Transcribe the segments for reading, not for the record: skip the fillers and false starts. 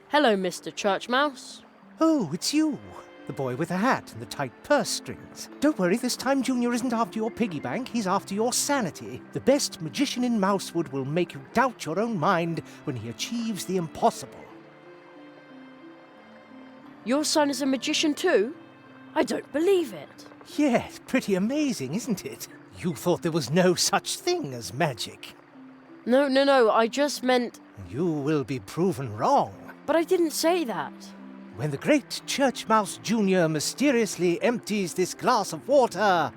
Hello, Mr. Church Mouse. Oh, it's you. The boy with the hat and the tight purse strings. Don't worry, this time Junior isn't after your piggy bank, he's after your sanity. The best magician in Mousewood will make you doubt your own mind when he achieves the impossible. Your son is a magician too? I don't believe it. Yes, pretty amazing, isn't it? You thought there was no such thing as magic. No, I just meant... You will be proven wrong. But I didn't say that. When the great Church Mouse Jr. mysteriously empties this glass of water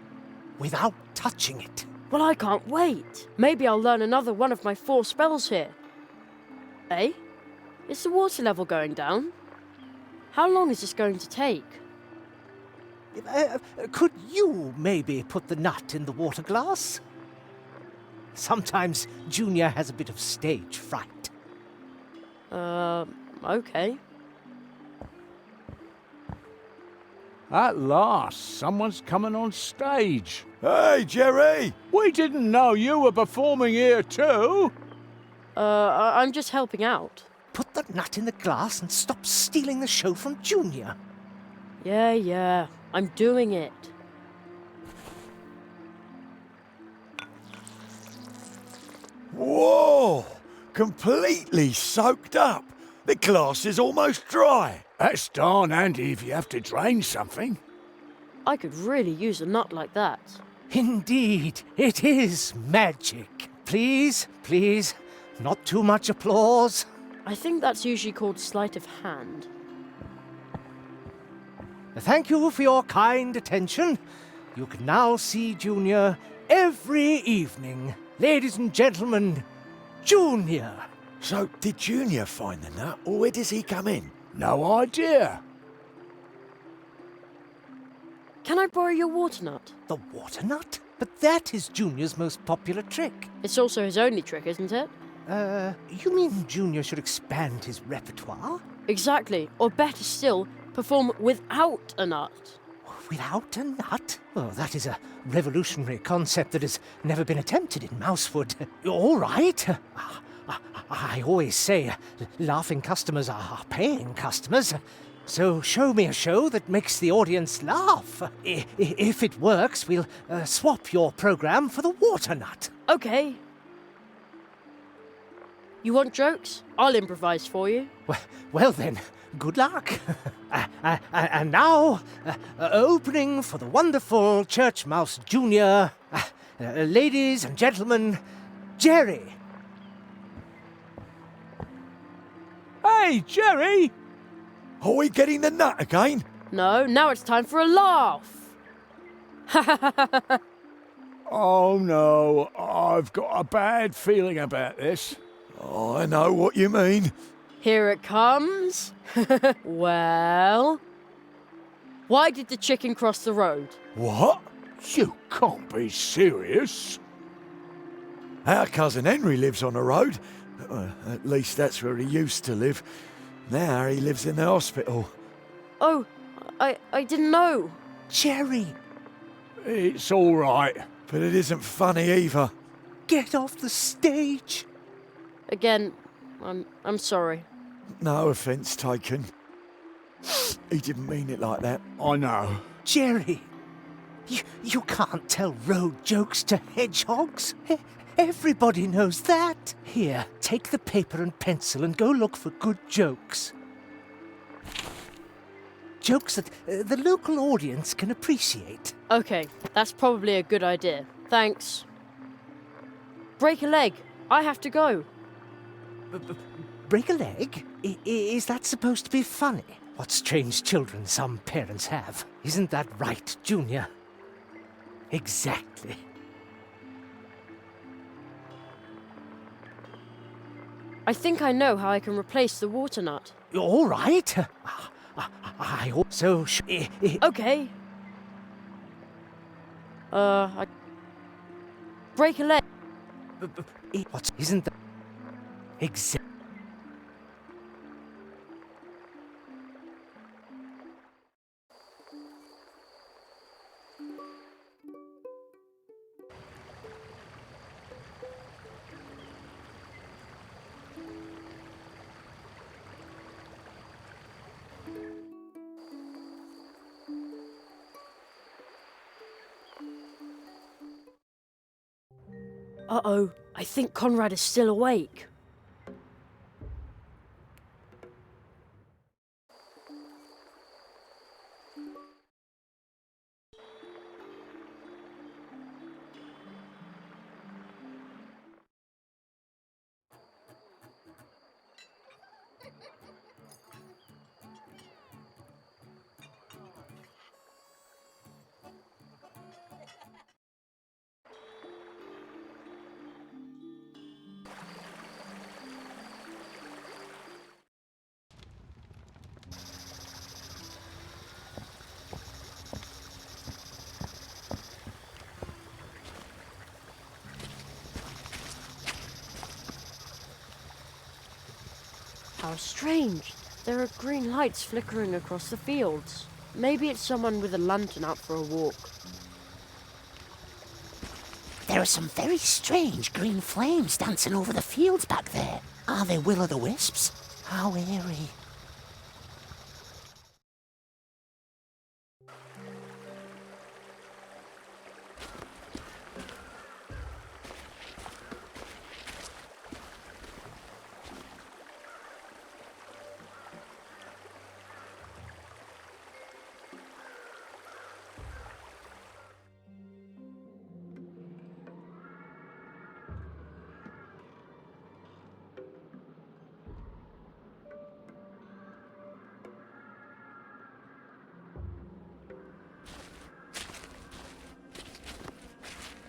without touching it. Well, I can't wait. Maybe I'll learn another one of my 4 spells here. Eh? Is the water level going down? How long is this going to take? Could you maybe put the nut in the water glass? Sometimes Junior has a bit of stage fright. Okay. At last, someone's coming on stage. Hey, Jerry! We didn't know you were performing here too. I'm just helping out. Put the nut in the glass and stop stealing the show from Junior. Yeah, I'm doing it. Whoa! Completely soaked up. The glass is almost dry. That's darn handy if you have to drain something. I could really use a nut like that. Indeed, it is magic. Please, not too much applause. I think that's usually called sleight of hand. Thank you for your kind attention. You can now see Junior every evening. Ladies and gentlemen, Junior. So, did Junior find the nut, or where does he come in? No idea. Can I borrow your water nut? The water nut? But that is Junior's most popular trick. It's also his only trick, isn't it? You mean Junior should expand his repertoire? Exactly. Or better still, perform without a nut. Without a nut? Oh, that is a revolutionary concept that has never been attempted in Mousewood. All right. I always say, laughing customers are paying customers. So show me a show that makes the audience laugh. If it works, we'll swap your program for the water nut. Okay. You want jokes? I'll improvise for you. Well then, good luck. And now, opening for the wonderful Church Mouse Jr., ladies and gentlemen, Jerry. Hey, Jerry! Are we getting the nut again? No, now it's time for a laugh. Oh no, I've got a bad feeling about this. Oh, I know what you mean. Here it comes. Well, why did the chicken cross the road? What? You can't be serious. Our cousin Henry lives on the road. At least that's where he used to live. Now he lives in the hospital. Oh, I didn't know. Jerry, It's all right. But it isn't funny either. get off the stage. Again, I'm sorry. No offence taken. He didn't mean it like that. I know. Jerry, you can't tell road jokes to hedgehogs. Everybody knows that. Here, take the paper and pencil and go look for good jokes. Jokes that the local audience can appreciate. Okay, that's probably a good idea. Thanks. Break a leg. I have to go. Break a leg? Is that supposed to be funny? What strange children some parents have. Isn't that right, Junior? Exactly. I think I know how I can replace the water nut. All right. I hope so. Okay. Break a leg. What isn't that? Exactly. Uh-oh, I think Conrad is still awake. How strange. There are green lights flickering across the fields. Maybe it's someone with a lantern out for a walk. There are some very strange green flames dancing over the fields back there. Are they will-o'-the-wisps? How eerie.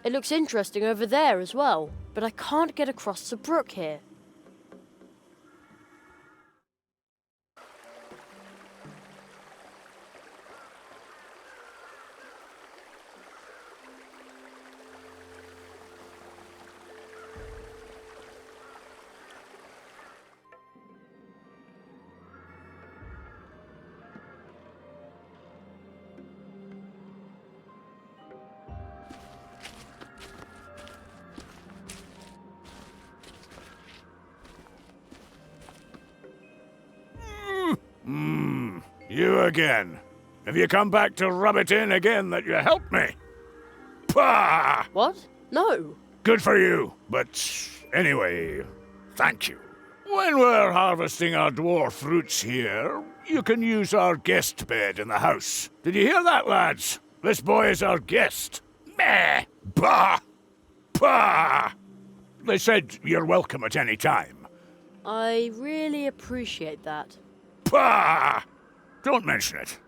It looks interesting over there as well, but I can't get across the brook here. You again. Have you come back to rub it in again that you helped me? Pah! What? No. Good for you, but anyway, thank you. When we're harvesting our dwarf roots here, you can use our guest bed in the house. Did you hear that, lads? This boy is our guest. Meh! Bah! Bah! They said you're welcome at any time. I really appreciate that. Bah! Don't mention it.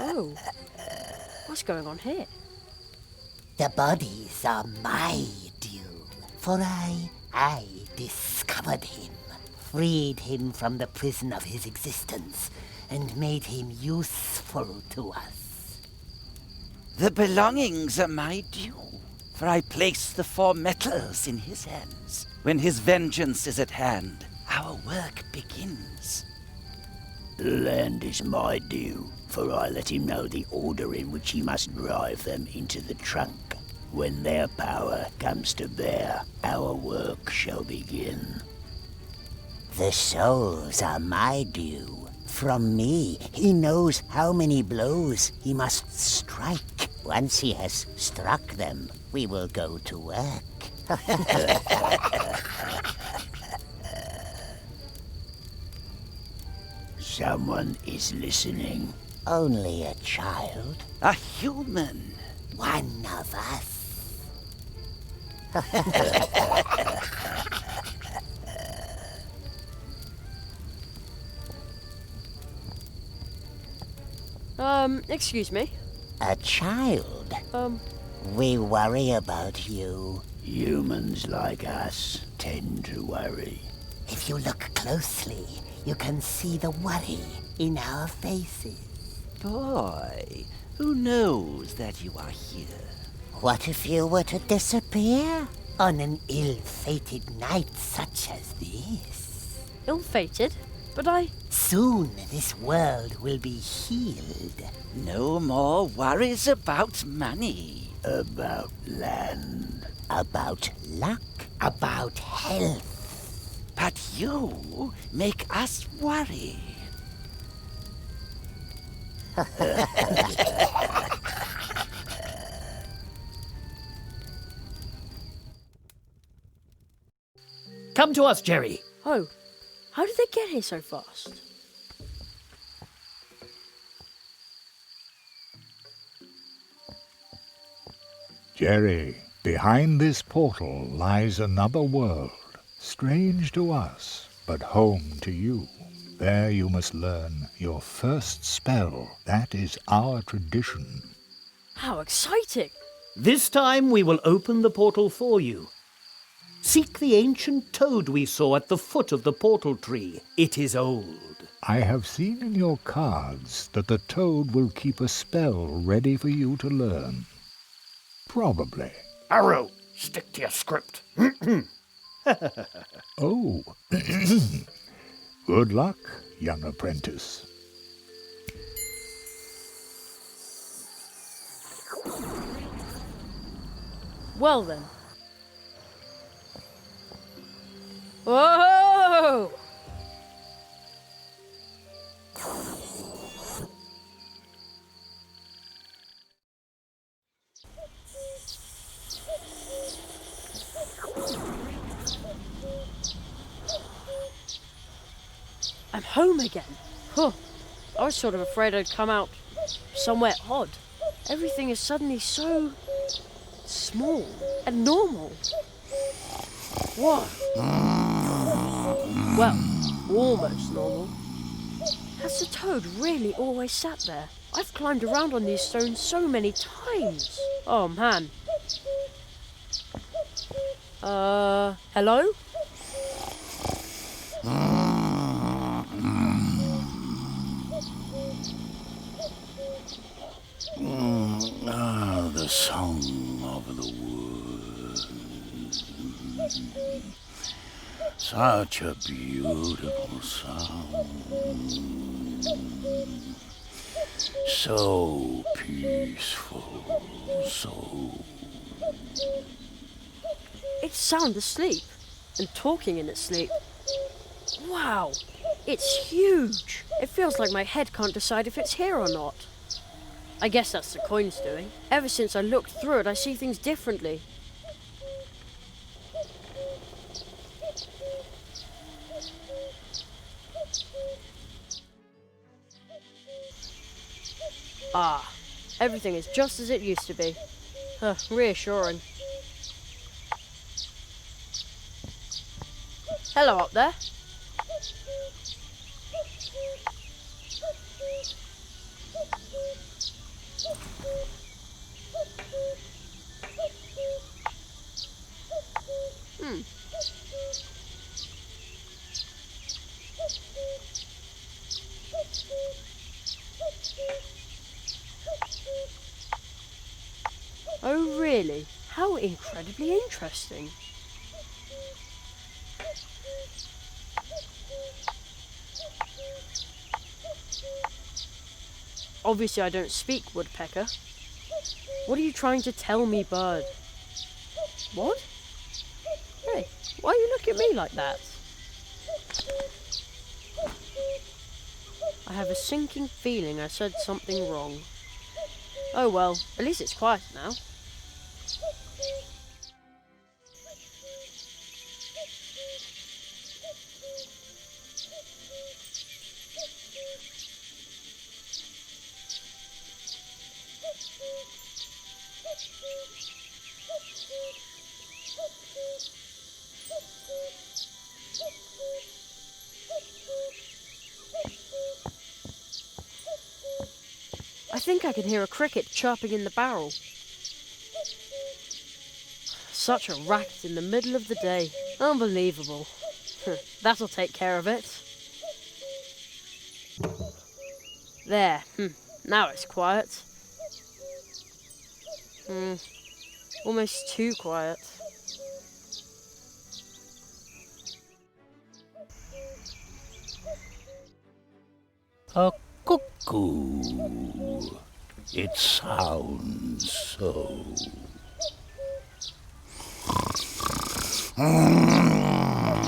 Oh. What's going on here? The bodies are my due, for I discovered him, freed him from the prison of his existence, and made him useful to us. The belongings are my due, for I placed the 4 metals in his hands. When his vengeance is at hand, our work begins. The land is my due, for I let him know the order in which he must drive them into the trunk. When their power comes to bear, our work shall begin. The souls are my due. From me, he knows how many blows he must strike. Once he has struck them, we will go to work. Someone is listening. Only a child. A human. One of us. Excuse me. A child. We worry about you. Humans like us tend to worry. If you look closely, you can see the worry in our faces. Boy, who knows that you are here? What if you were to disappear on an ill-fated night such as this? Ill-fated? But Soon this world will be healed. No more worries about money. About land. About luck. About health. But you make us worry. Come to us, Jerry. Oh, how did they get here so fast? Jerry, behind this portal lies another world, strange to us, but home to you. There you must learn your first spell. That is our tradition. How exciting! This time we will open the portal for you. Seek the ancient toad we saw at the foot of the portal tree. It is old. I have seen in your cards that the toad will keep a spell ready for you to learn. Probably. Arrow, stick to your script. Oh. Good luck, young apprentice. Well then. Whoa! I'm home again. Huh. I was sort of afraid I'd come out somewhere odd. Everything is suddenly so small and normal. Whoa. Well, almost normal. Has the toad really always sat there? I've climbed around on these stones so many times. Oh man. Hello? The song of the woods. Such a beautiful sound. So peaceful, so... It's sound asleep and talking in its sleep. Wow, it's huge. It feels like my head can't decide if it's here or not. I guess that's the coin's doing. Ever since I looked through it, I see things differently. Ah, everything is just as it used to be. Reassuring. Hello up there. Oh really? How incredibly interesting. Obviously I don't speak, woodpecker. What are you trying to tell me, bird? What? Hey, why are you looking at me like that? I have a sinking feeling I said something wrong. Oh well, at least it's quiet now. I think I can hear a cricket chirping in the barrel. Such a racket in the middle of the day. Unbelievable. That'll take care of it. There. Now it's quiet. Almost too quiet. A cuckoo. It sounds so.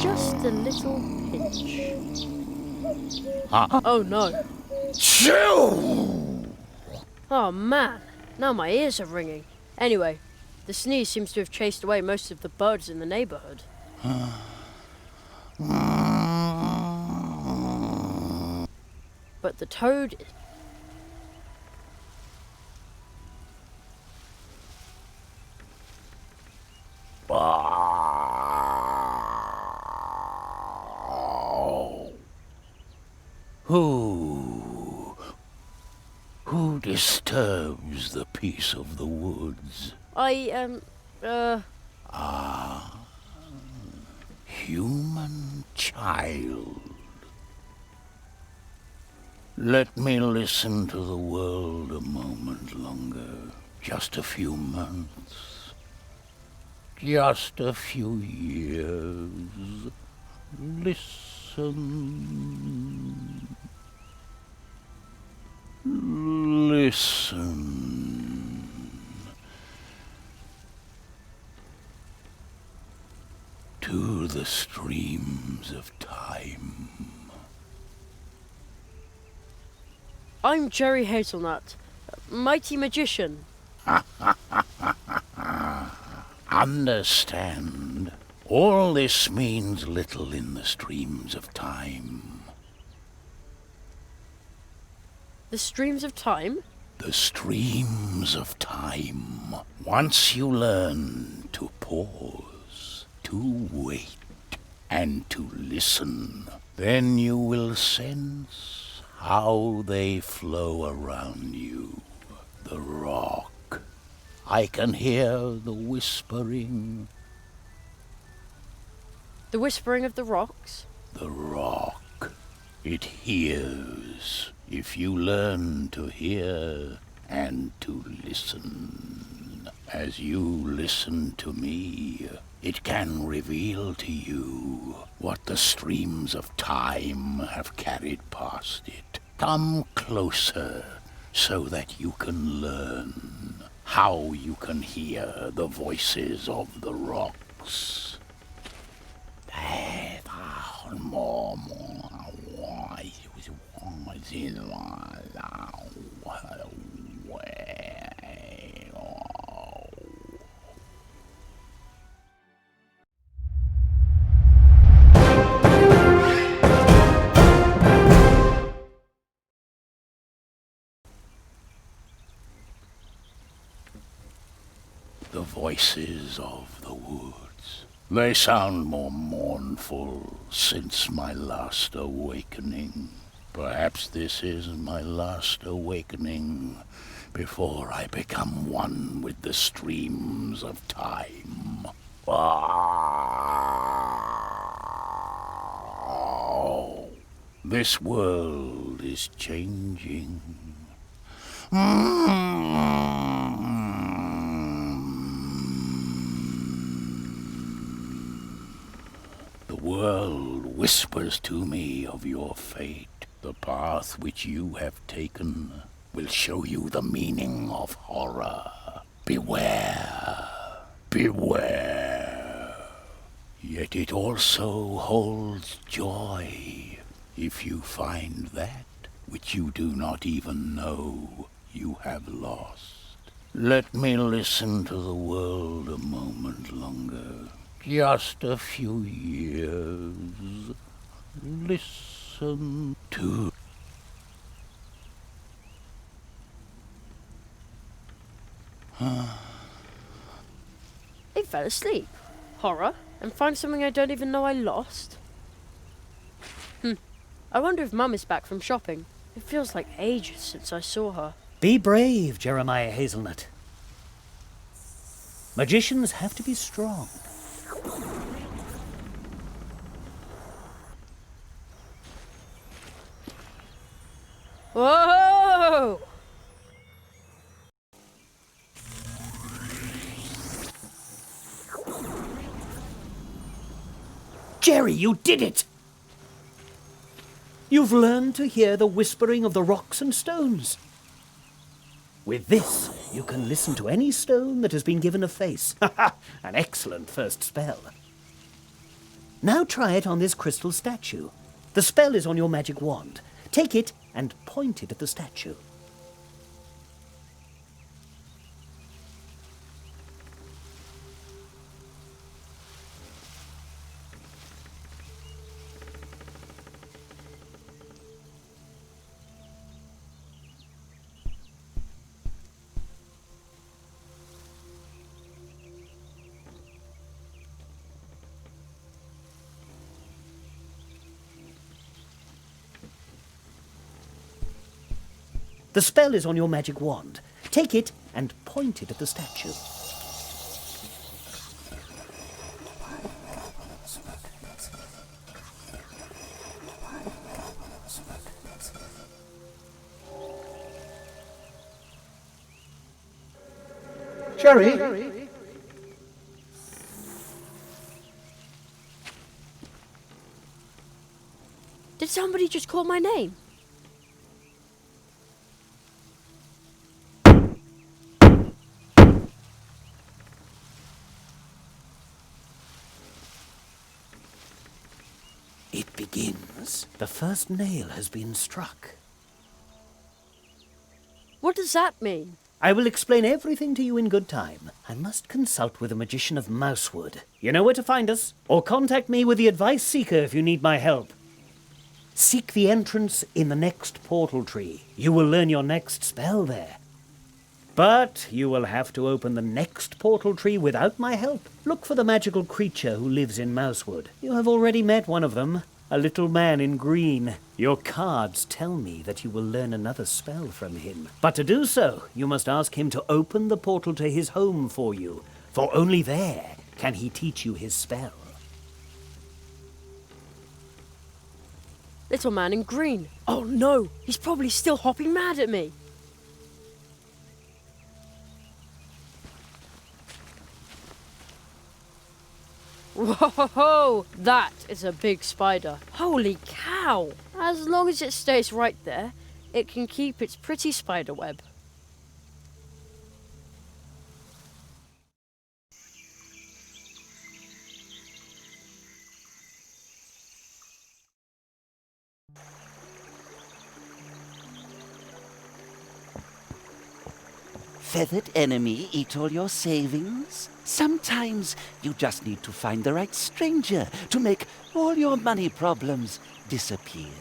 Just a little pinch. Oh no. Oh man, now my ears are ringing. Anyway, the sneeze seems to have chased away most of the birds in the neighborhood. But the toad... Who disturbs the peace of the woods? Human child. Let me listen to the world a moment longer. Just a few months. Just a few years. Listen. Listen. To the streams of time. I'm Jerry Hazelnut, mighty magician. Understand, all this means little in the streams of time. The streams of time? The streams of time. Once you learn to pause, to wait, and to listen, then you will sense how they flow around you. The rock. I can hear the whispering. The whispering of the rocks? The rock. It hears. If you learn to hear and to listen, as you listen to me, it can reveal to you what the streams of time have carried past it. Come closer so that you can learn how you can hear the voices of the rocks. The voices of the woods. They sound more mournful since my last awakening. Perhaps this is my last awakening before I become one with the streams of time. Oh, this world is changing. The world whispers to me of your fate. The path which you have taken will show you the meaning of horror. Beware, beware. Yet it also holds joy. If you find that, which you do not even know you have lost. Let me listen to the world a moment longer. Just a few years. Listen to... He fell asleep. Horror? And find something I don't even know I lost? I wonder if Mum is back from shopping. It feels like ages since I saw her. Be brave, Jeremiah Hazelnut. Magicians have to be strong. Whoa! Jerry, you did it! You've learned to hear the whispering of the rocks and stones. With this, you can listen to any stone that has been given a face. An excellent first spell. Now try it on this crystal statue. The spell is on your magic wand. Take it and point it at the statue. The spell is on your magic wand. Take it and point it at the statue. Jerry? Did somebody just call my name? It begins. The first nail has been struck. What does that mean? I will explain everything to you in good time. I must consult with a magician of Mousewood. You know where to find us, or contact me with the Advice Seeker if you need my help. Seek the entrance in the next portal tree. You will learn your next spell there. But you will have to open the next portal tree without my help. Look for the magical creature who lives in Mousewood. You have already met one of them, a little man in green. Your cards tell me that you will learn another spell from him. But to do so, you must ask him to open the portal to his home for you, for only there can he teach you his spell. Little man in green. Oh no, he's probably still hopping mad at me. Whoa, that is a big spider. Holy cow! As long as it stays right there, it can keep its pretty spider web. Feathered enemy eat all your savings? Sometimes you just need to find the right stranger to make all your money problems disappear.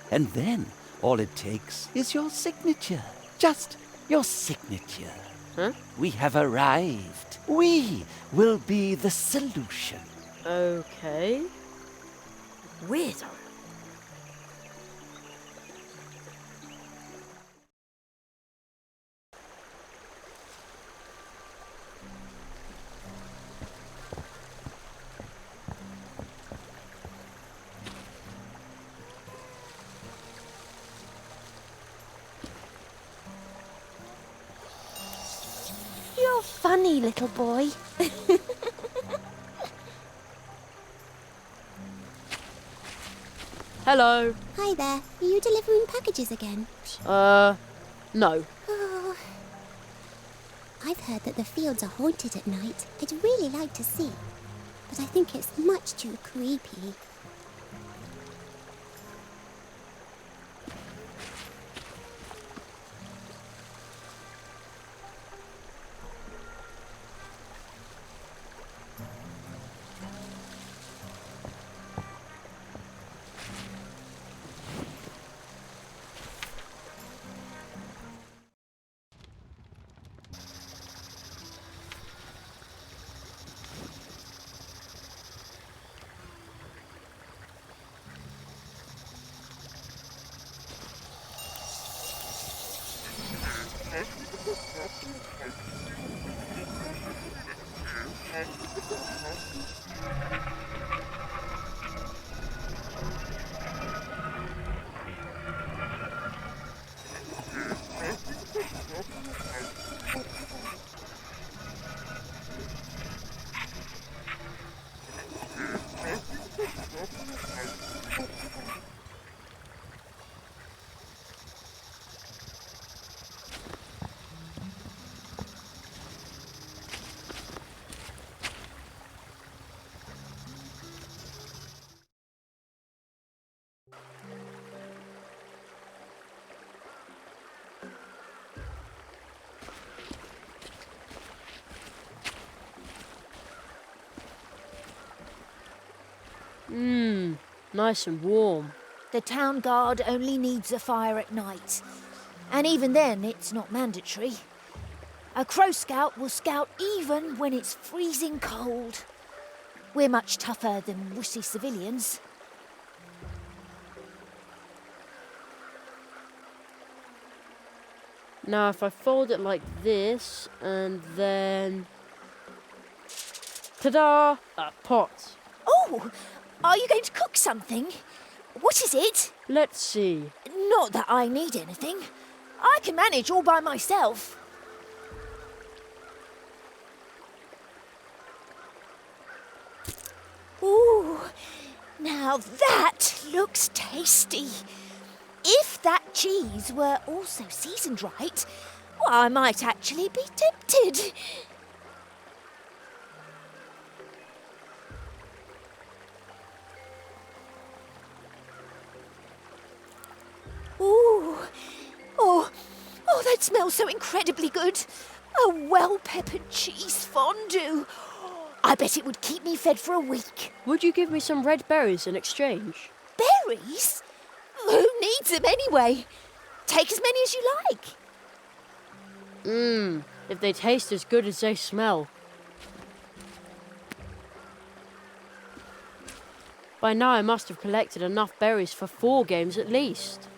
And then all it takes is your signature. Just your signature. Huh? We have arrived. We will be the solution. Okay. Weirdo. You're funny, little boy. Hello. Hi there. Are you delivering packages again? No. Oh. I've heard that the fields are haunted at night. I'd really like to see, but I think it's much too creepy. Nice and warm. The town guard only needs a fire at night. And even then, it's not mandatory. A Crow Scout will scout even when it's freezing cold. We're much tougher than wussy civilians. Now, if I fold it like this, and then... Ta-da! A pot. Oh! Are you going to cook something? What is it? Let's see. Not that I need anything. I can manage all by myself. Ooh, now that looks tasty. If that cheese were also seasoned right, well, I might actually be tempted. Ooh, oh, that smells so incredibly good. A well-peppered cheese fondue. I bet it would keep me fed for a week. Would you give me some red berries in exchange? Berries? Who needs them anyway? Take as many as you like. If they taste as good as they smell. By now I must have collected enough berries for 4 games at least.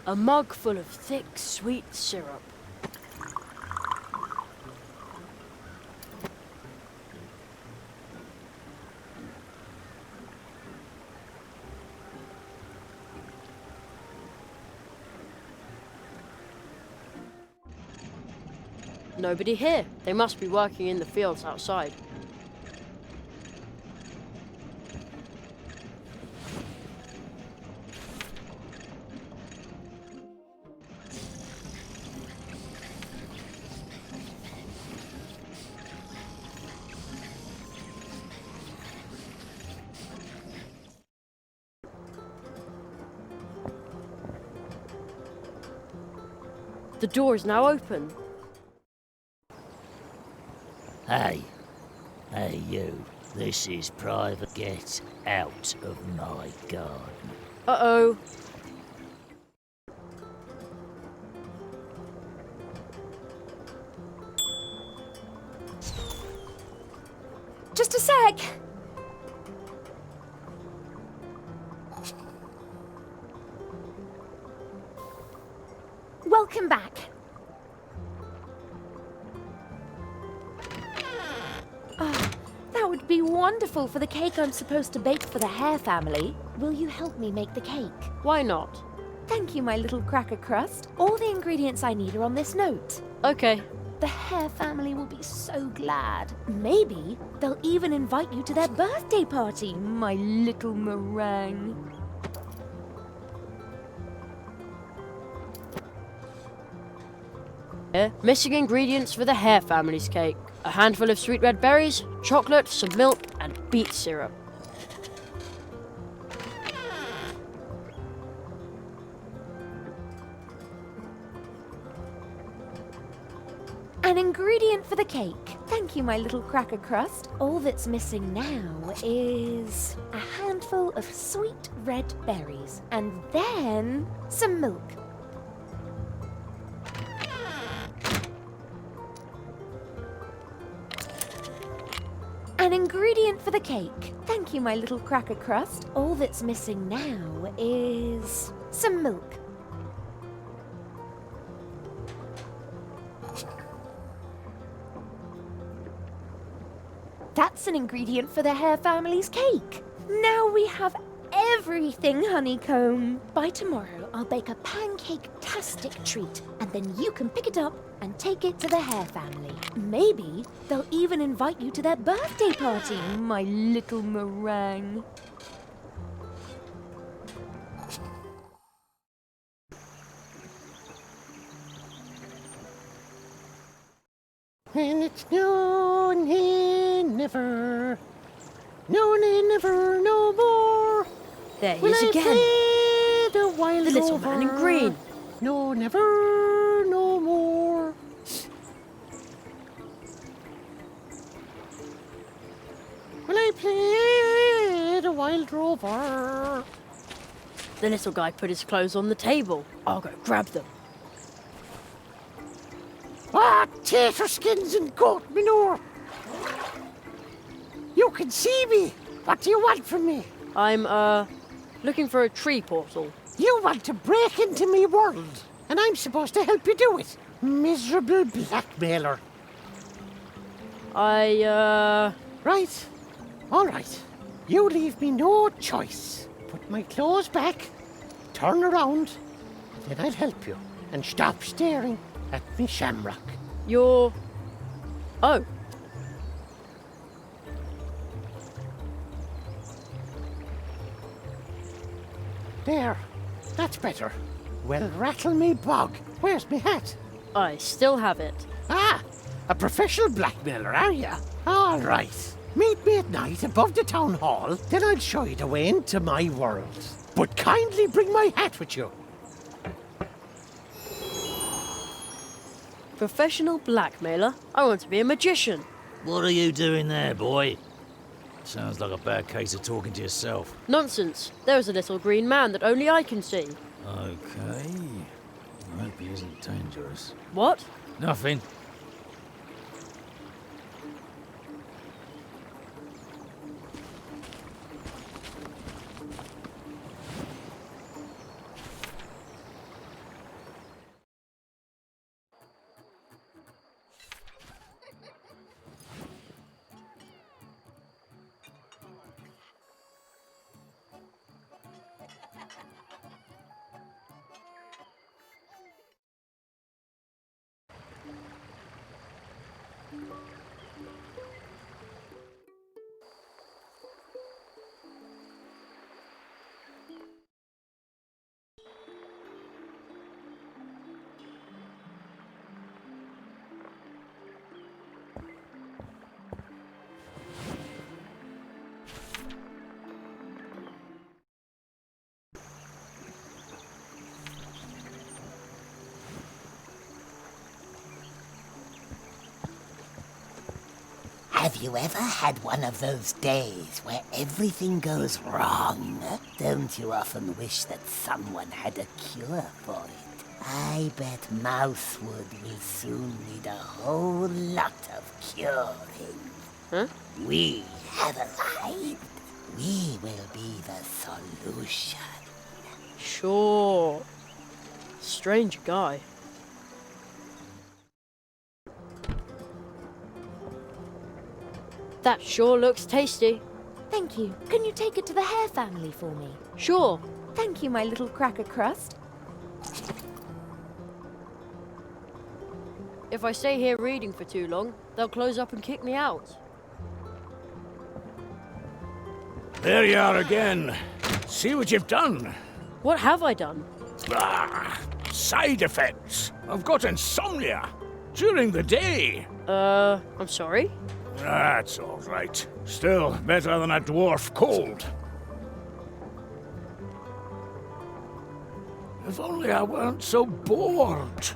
A mug full of thick, sweet syrup. Nobody here. They must be working in the fields outside. The door is now open. Hey you. This is private. Get out of my garden. Uh-oh. Just a sec. Welcome back. That would be wonderful for the cake I'm supposed to bake for the Hare family. Will you help me make the cake? Why not? Thank you, my little cracker crust. All the ingredients I need are on this note. Okay. The Hare family will be so glad. Maybe they'll even invite you to their birthday party, my little meringue. Missing ingredients for the Hare family's cake. A handful of sweet red berries, chocolate, some milk, and beet syrup. An ingredient for the cake. Thank you, my little cracker crust. All that's missing now is a handful of sweet red berries, and then some milk. An ingredient for the cake. Thank you, my little cracker crust. All that's missing now is some milk. That's an ingredient for the Hare family's cake. Now we have everything, Honeycomb. By tomorrow, I'll bake a pancake-tastic treat, and then you can pick it up and take it to the Hare family. Maybe they'll even invite you to their birthday party, my little meringue. And it's no, nay, never. No, nay, never, no more. There he Will is I again. play the wild The little man in rover? green. No, never, no more. Will I play the wild rover? The little guy put his clothes on the table. I'll go grab them. Ah, tater skins and goat manure. You can see me. What do you want from me? I'm, looking for a tree portal. You want to break into me world, and I'm supposed to help you do it. Miserable blackmailer. Right. All right. You leave me no choice. Put my clothes back, turn around, then I'll help you. And stop staring at me shamrock. You're... Oh. There. That's better. Well, rattle me bog. Where's me hat? I still have it. Ah, a professional blackmailer, are ya? All right. Meet me at night above the town hall, then I'll show you the way into my world. But kindly bring my hat with you. Professional blackmailer? I want to be a magician. What are you doing there, boy? Sounds like a bad case of talking to yourself. Nonsense. There is a little green man that only I can see. Okay. I hope he isn't dangerous. What? Nothing. Have you ever had one of those days where everything goes wrong? Don't you often wish that someone had a cure for it? I bet Mousewood will soon need a whole lot of curing. Huh? We have arrived. We will be the solution. Sure. Strange guy. That sure looks tasty. Thank you. Can you take it to the Hare family for me? Sure. Thank you, my little cracker crust. If I stay here reading for too long, they'll close up and kick me out. There you are again. See what you've done. What have I done? Ah, side effects. I've got insomnia. During the day. I'm sorry? That's all right. Still better than a dwarf cold. If only I weren't so bored.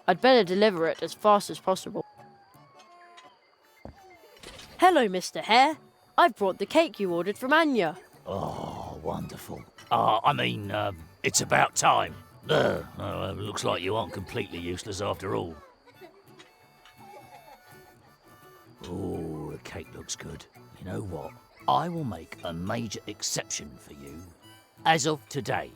I'd better deliver it as fast as possible. Hello, Mr. Hare. I've brought the cake you ordered from Anya. Oh, wonderful. It's about time. Looks like you aren't completely useless after all. Oh, the cake looks good. You know what? I will make a major exception for you. As of today,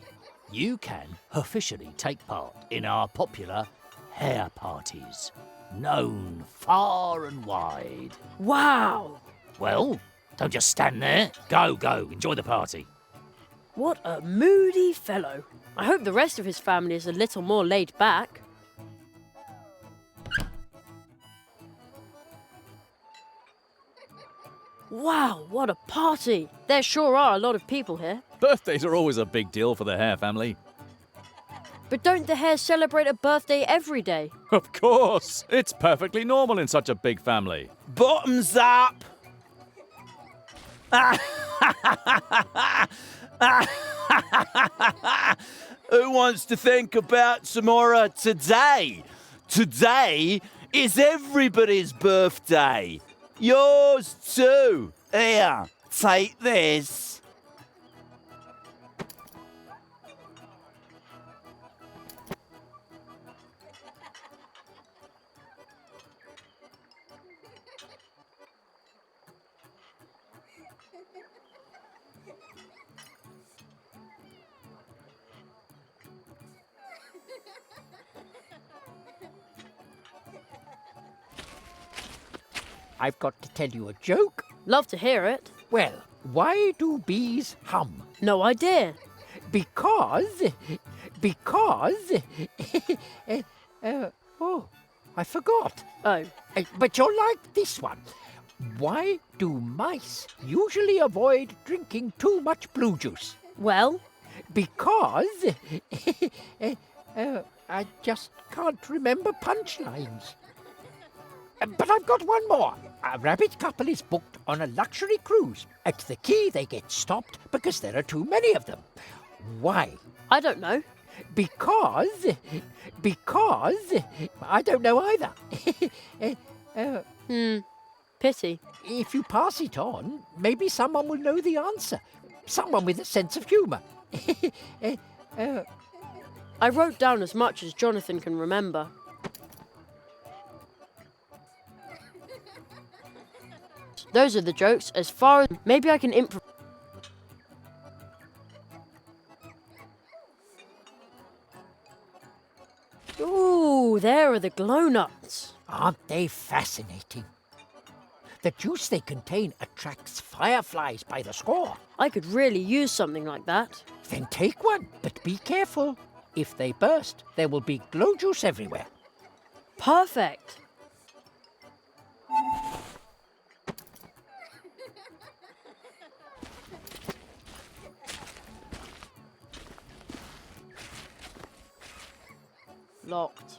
you can officially take part in our popular hare parties, known far and wide. Wow! Well, don't just stand there. Go, enjoy the party. What a moody fellow. I hope the rest of his family is a little more laid back. Wow, what a party! There sure are a lot of people here. Birthdays are always a big deal for the Hare family. But don't the Hares celebrate a birthday every day? Of course! It's perfectly normal in such a big family. Bottoms up! Who wants to think about tomorrow today? Today is everybody's birthday. Yours too. Here, take this. I've got to tell you a joke. Love to hear it. Well, why do bees hum? No idea. Because... oh, I forgot. Oh. But you'll like this one. Why do mice usually avoid drinking too much blue juice? Well? Because... I just can't remember punchlines. But I've got one more. A rabbit couple is booked on a luxury cruise. At the quay, they get stopped because there are too many of them. Why? I don't know. Because... I don't know either. Pity. If you pass it on, maybe someone will know the answer. Someone with a sense of humour. I wrote down as much as Jonathan can remember. Those are the jokes. As far as... Maybe I can improv... Ooh, there are the glow nuts. Aren't they fascinating? The juice they contain attracts fireflies by the score. I could really use something like that. Then take one, but be careful. If they burst, there will be glow juice everywhere. Perfect. Locked.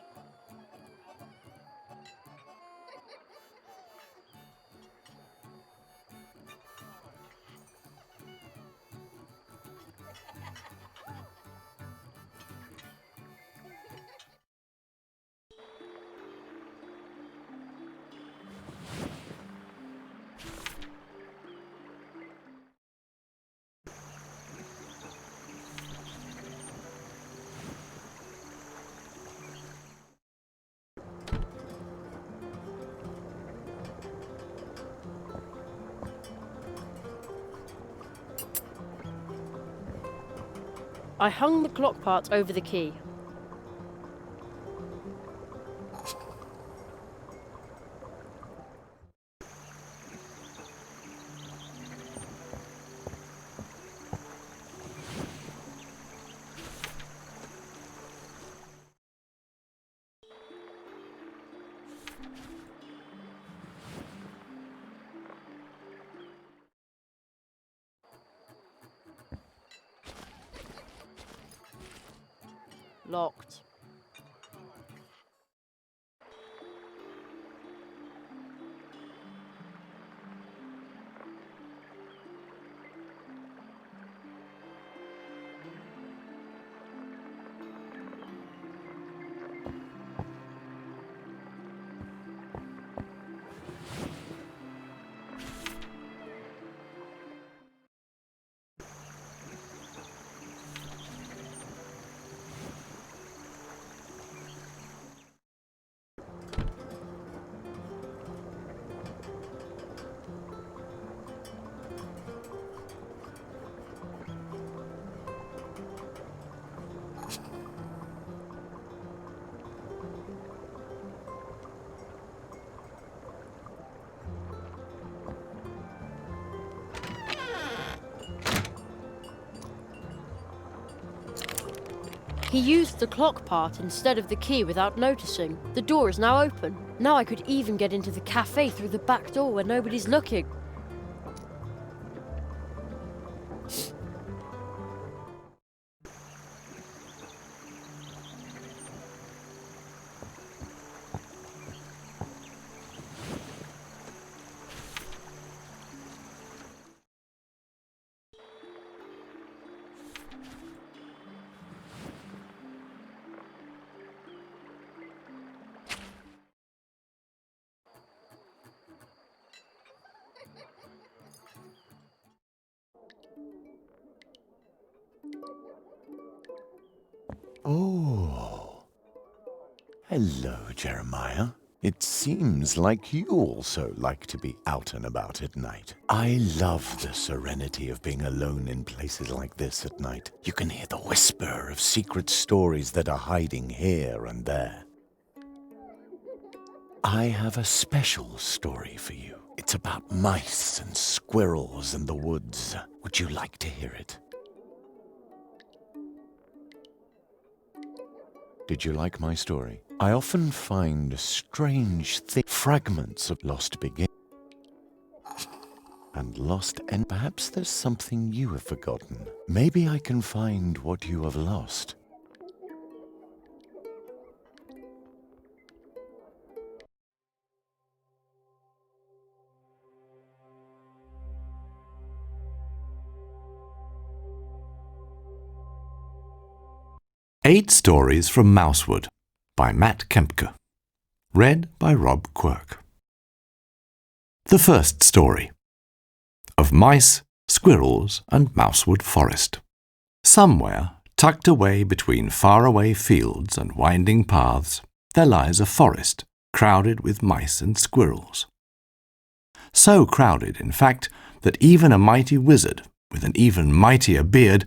I hung the clock parts over the key. Locked. He used the clock part instead of the key without noticing. The door is now open. Now I could even get into the cafe through the back door where nobody's looking. Oh. Hello, Jeremiah. It seems like you also like to be out and about at night. I love the serenity of being alone in places like this at night. You can hear the whisper of secret stories that are hiding here and there. I have a special story for you. It's about mice and squirrels in the woods. Would you like to hear it? Did you like my story? I often find strange fragments of lost beginnings and lost end. Perhaps there's something you have forgotten. Maybe I can find what you have lost. Eight Stories from Mousewood by Matt Kempker. Read by Rob Quirk. The first story. Of mice, squirrels, and Mousewood Forest. Somewhere, tucked away between faraway fields and winding paths, there lies a forest crowded with mice and squirrels. So crowded, in fact, that even a mighty wizard with an even mightier beard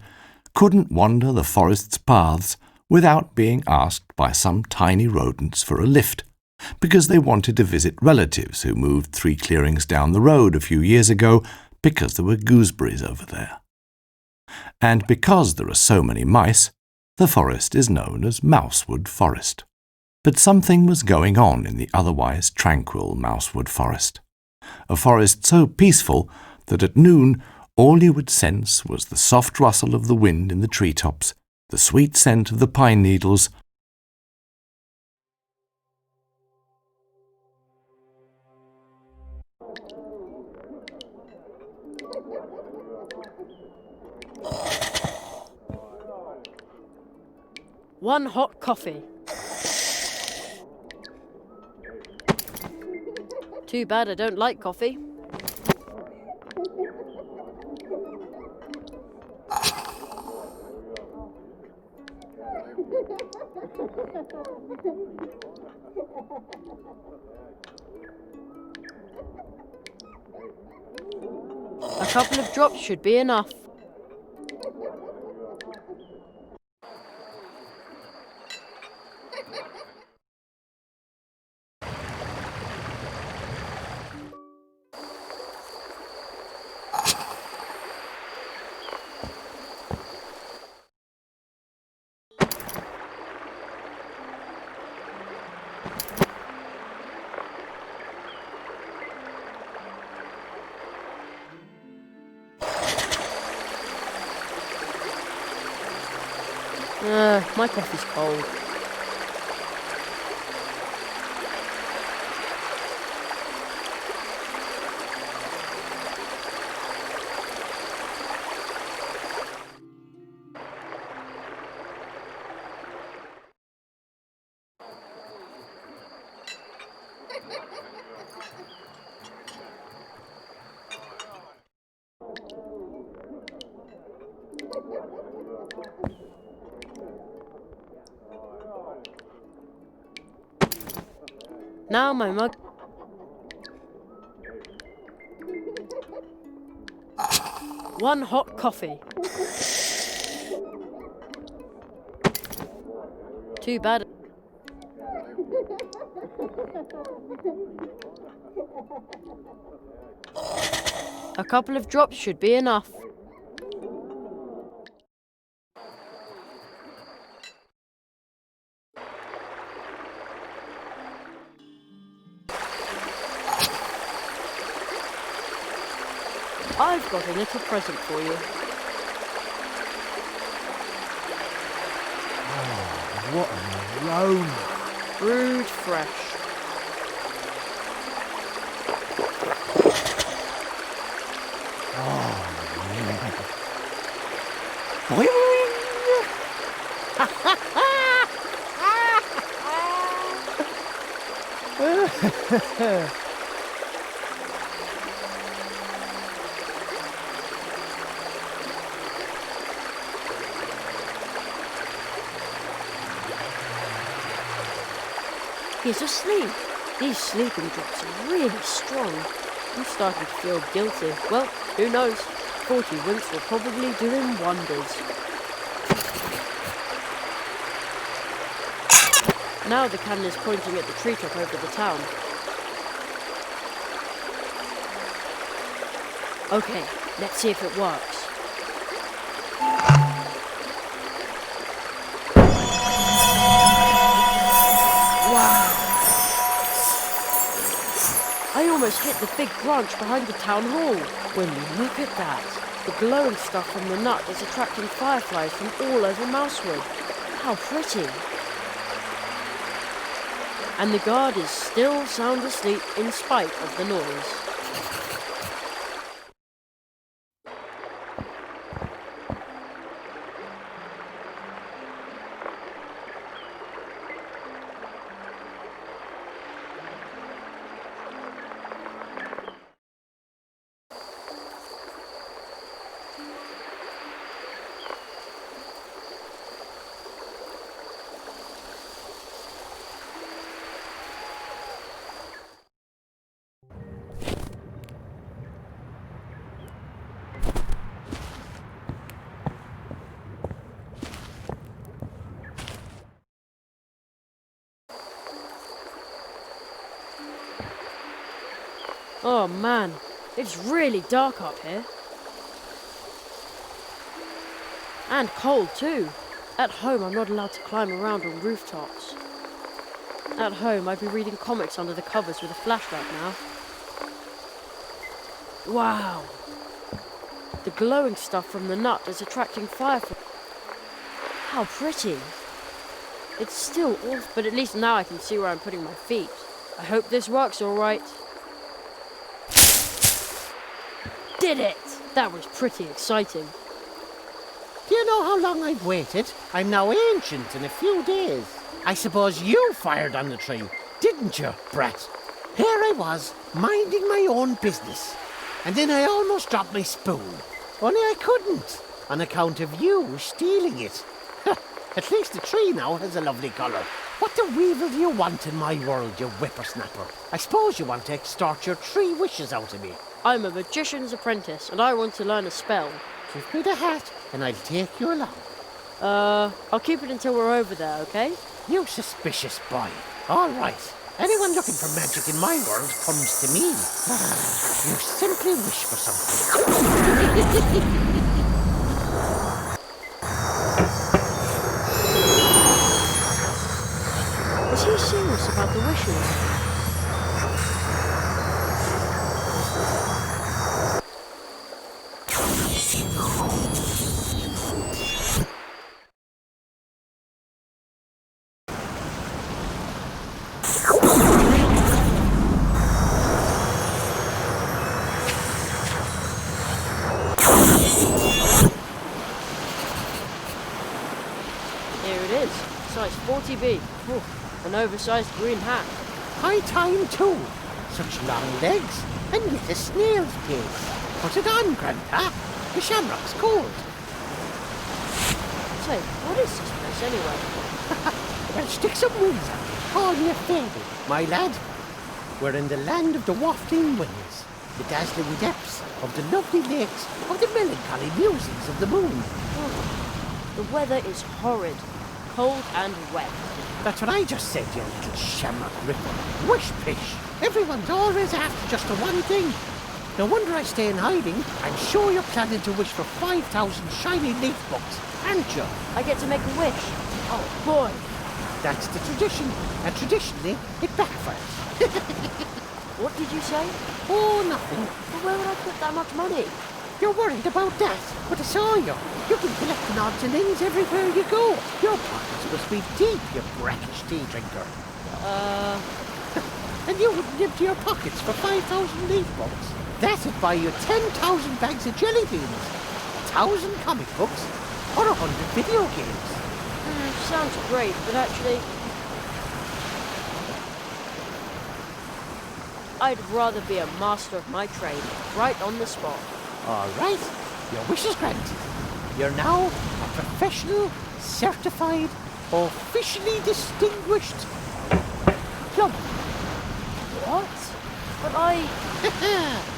couldn't wander the forest's paths without being asked by some tiny rodents for a lift, because they wanted to visit relatives who moved 3 clearings down the road a few years ago because there were gooseberries over there. And because there are so many mice, the forest is known as Mousewood Forest. But something was going on in the otherwise tranquil Mousewood Forest. A forest so peaceful that at noon all you would sense was the soft rustle of the wind in the treetops, the sweet scent of the pine needles, One hot coffee. Too bad I don't like coffee. A couple of drops should be enough. My coffee's cold. Now my mug. One hot coffee. Too bad. A couple of drops should be enough. I've got a little present for you. Oh, what an aroma. Brewed fresh. He's asleep. These sleeping drops are really strong. I'm starting to feel guilty. Well, who knows? 40 winks will probably do him wonders. Now the cannon is pointing at the treetop over the town. Okay, let's see if it works. Wow! I almost hit the big branch behind the town hall. When you look at that, the glowing stuff from the nut is attracting fireflies from all over Mousewood. How pretty! And the guard is still sound asleep in spite of the noise. Oh man, it's really dark up here. And cold too. At home I'm not allowed to climb around on rooftops. At home I'd be reading comics under the covers with a flashlight now. Wow. The glowing stuff from the nut is attracting fireflies. How pretty. It's still awful, but at least now I can see where I'm putting my feet. I hope this works alright. Did it! That was pretty exciting. Do you know how long I've waited? I'm now ancient in a few days. I suppose you fired on the tree, didn't you, brat? Here I was, minding my own business. And then I almost dropped my spoon. Only I couldn't, on account of you stealing it. At least the tree now has a lovely colour. What the weevil do you want in my world, you whippersnapper? I suppose you want to extort your 3 wishes out of me. I'm a magician's apprentice, and I want to learn a spell. Give me the hat, and I'll take you along. I'll keep it until we're over there, okay? You suspicious boy. All right. Anyone looking for magic in my world comes to me. You simply wish for something. Is he serious about the wishes? Here it is, size 40B. Ooh, an oversized green hat. High time too. Such long legs, and yet a snail's pace. Put it on, Grandpa. The shamrock's cold. Say, what is this place anyway? Well, stick some wings on it. Call me a fairy, my lad. We're in the land of the wafting winds, the dazzling depths of the lovely lakes, of the melancholy musings of the moon. Oh, the weather is horrid, cold and wet. That's what I just said, you little shamrock ripper. Wish-pish. Everyone's always after just the one thing. No wonder I stay in hiding. I'm sure you're planning to wish for 5,000 shiny leaf books, aren't you? I get to make a wish. Oh boy. That's the tradition, and traditionally it backfires. What did you say? Oh, nothing. But where would I put that much money? You're worried about that, but I saw you. You've been collecting odds and ends everywhere you go. Your pockets must be deep, you brackish tea drinker. And you wouldn't empty your pockets for 5,000 leaf bucks. That'd buy you 10,000 bags of jelly beans, 1,000 comic books, or 100 video games. Sounds great, but actually, I'd rather be a master of my trade, right on the spot. All right, your wish is granted. You're now a professional, certified, officially distinguished plumber. What? But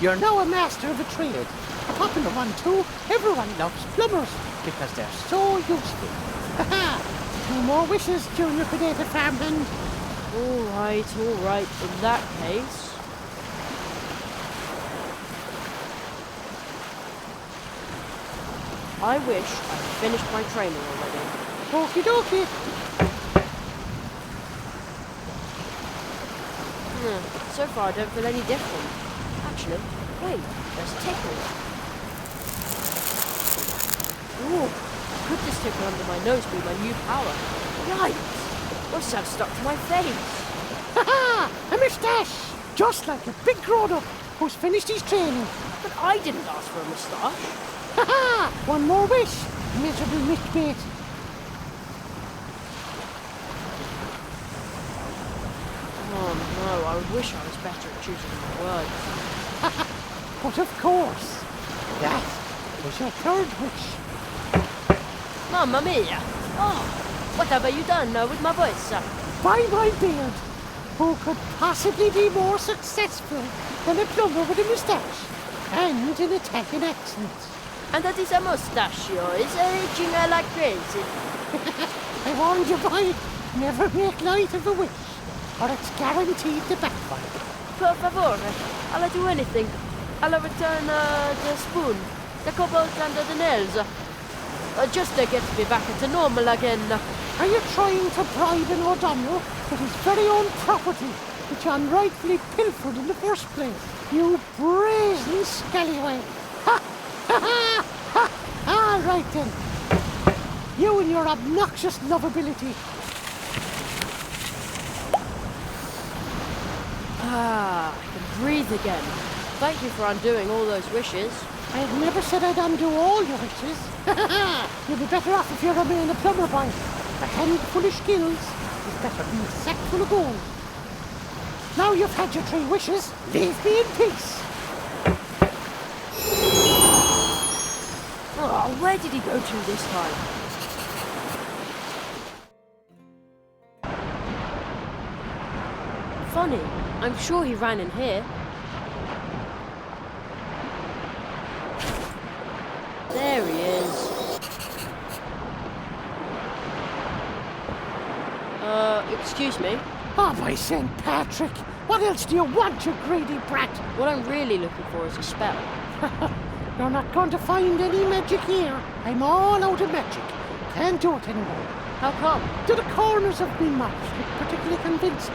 You're now a master of a trade. A popular one too. Everyone loves plumbers because they're so useful. No more wishes, Junior Potato Farmhand. All right. In that case... I wish I'd finished my training already. Okie dokie. So far I don't feel any different. Actually, wait, there's a tickle. Ooh, could this tickle under my nose be my new power? Yikes! What's that stuck to my face? Ha-ha! A moustache! Just like a big grown-up who's finished his training. But I didn't ask for a moustache. Ha-ha! One more wish, miserable mitbait. Oh no, I wish I was better at choosing my words. But of course, that was your third wish. Mamma mia! Oh, what have you done with my voice? By my beard, who could possibly be more successful than a plumber with a moustache and an Italian accent? And that is a mustachio, is itching like crazy. I warned you, boy, never make light of a wish, or it's guaranteed to backfire. Per favore, I'll do anything. I'll return the spoon, the cobalt and the nails. Just to get me back to normal again. Are you trying to bribe an O'Donnell with his very own property, which unrightfully pilfered in the first place? You brazen scallywag! Ha! Ha ha! Ha! All right then. You and your obnoxious lovability. I can breathe again. Thank you for undoing all those wishes. I have never said I'd undo all your wishes. You'll be better off if you remain a plumber, boy. A handful of skills is better than a sack full of gold. Now you've had your 3 wishes, leave me in peace. Oh, where did he go to this time? Funny, I'm sure he ran in here. There he is. Excuse me? Oh, by St. Patrick! What else do you want, you greedy brat? What I'm really looking for is a spell. You're not going to find any magic here. I'm all out of magic. Can't do it anymore. How come? To the corners of me mouth, look particularly convinced.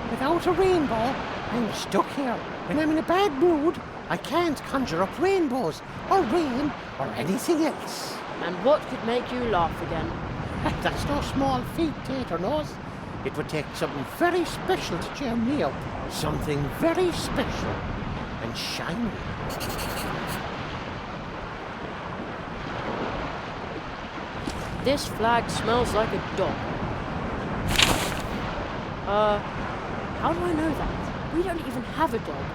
Without a rainbow, I'm stuck here. When I'm in a bad mood, I can't conjure up rainbows, or rain, or anything else. And what could make you laugh again? That's no small feat, Tater Nose. It would take something very special to cheer me up. Something very special and shiny. This flag smells like a dog. How do I know that? We don't even have a dog.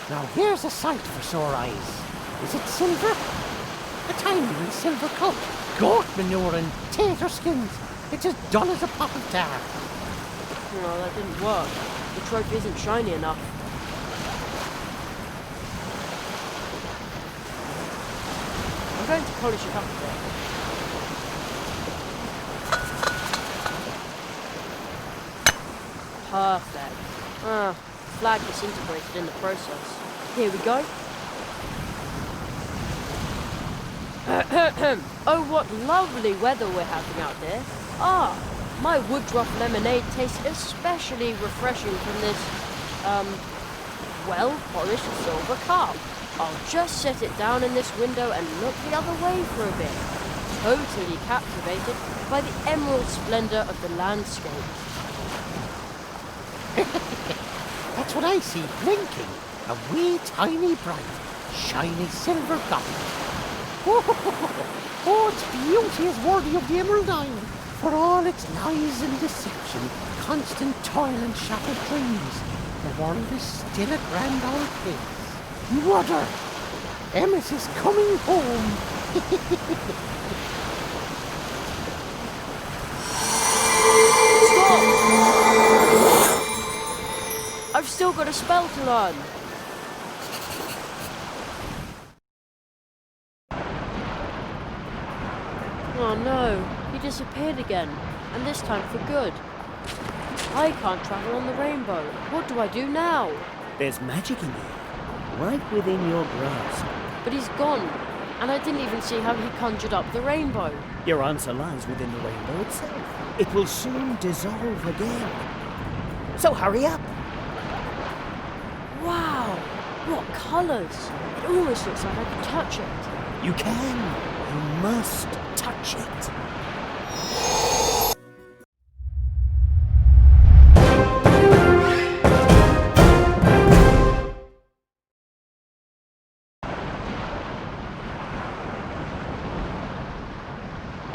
Now here's a sight for sore eyes. Is it silver? A tiny silver cup. Goat manure and tater skins. It's as dull as a pot of tar. No, that didn't work. The trophy isn't shiny enough. I'm going to polish it up a bit. Perfect. Flag disintegrated in the process. Here we go. Oh, what lovely weather we're having out there. Ah, my Woodruff lemonade tastes especially refreshing from this, well-polished silver cup. I'll just set it down in this window and look the other way for a bit, totally captivated by the emerald splendor of the landscape. That's what I see blinking. A wee tiny bright, shiny silver goblet. Oh, its beauty is worthy of the Emerald Isle. For all its lies and deception, constant toil and shattered dreams, the world is still a grand old place. Mother, Emmet is coming home. Stop! I've still got a spell to learn. Oh no, he disappeared again, and this time for good. I can't travel on the rainbow. What do I do now? There's magic in here, right within your grasp. But he's gone, and I didn't even see how he conjured up the rainbow. Your answer lies within the rainbow itself. It will soon dissolve again. So hurry up! Wow, what colours! It almost looks like I can touch it. You can. You must touch it.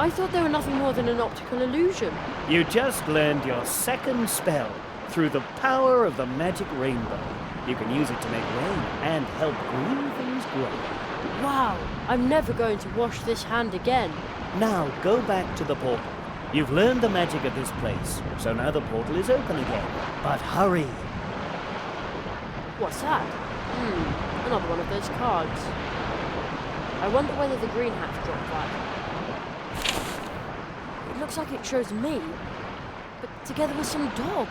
I thought they were nothing more than an optical illusion. You just learned your second spell through the power of the magic rainbow. You can use it to make rain and help green things grow. Wow, I'm never going to wash this hand again. Now go back to the portal. You've learned the magic of this place, so now the portal is open again. But hurry! What's that? Another one of those cards. I wonder whether the green hat dropped that. It looks like it shows me, but together with some dog.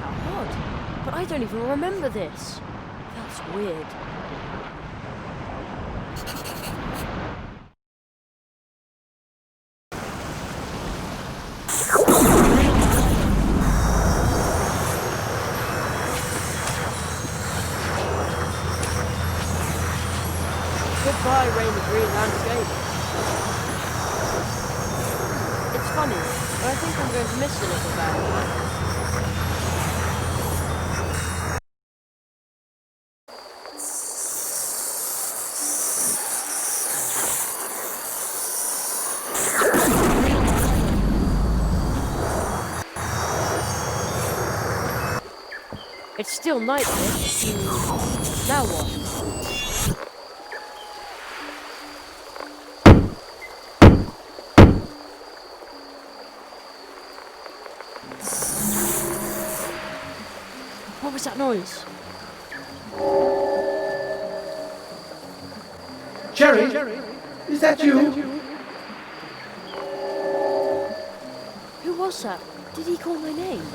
How odd. But I don't even remember this. That's weird. Goodbye, rain and green landscape. It's funny, but I think I'm going to miss the little band. It's still night here. Now what? What was that noise? Jerry, is that you? Who was that? Did he call my name?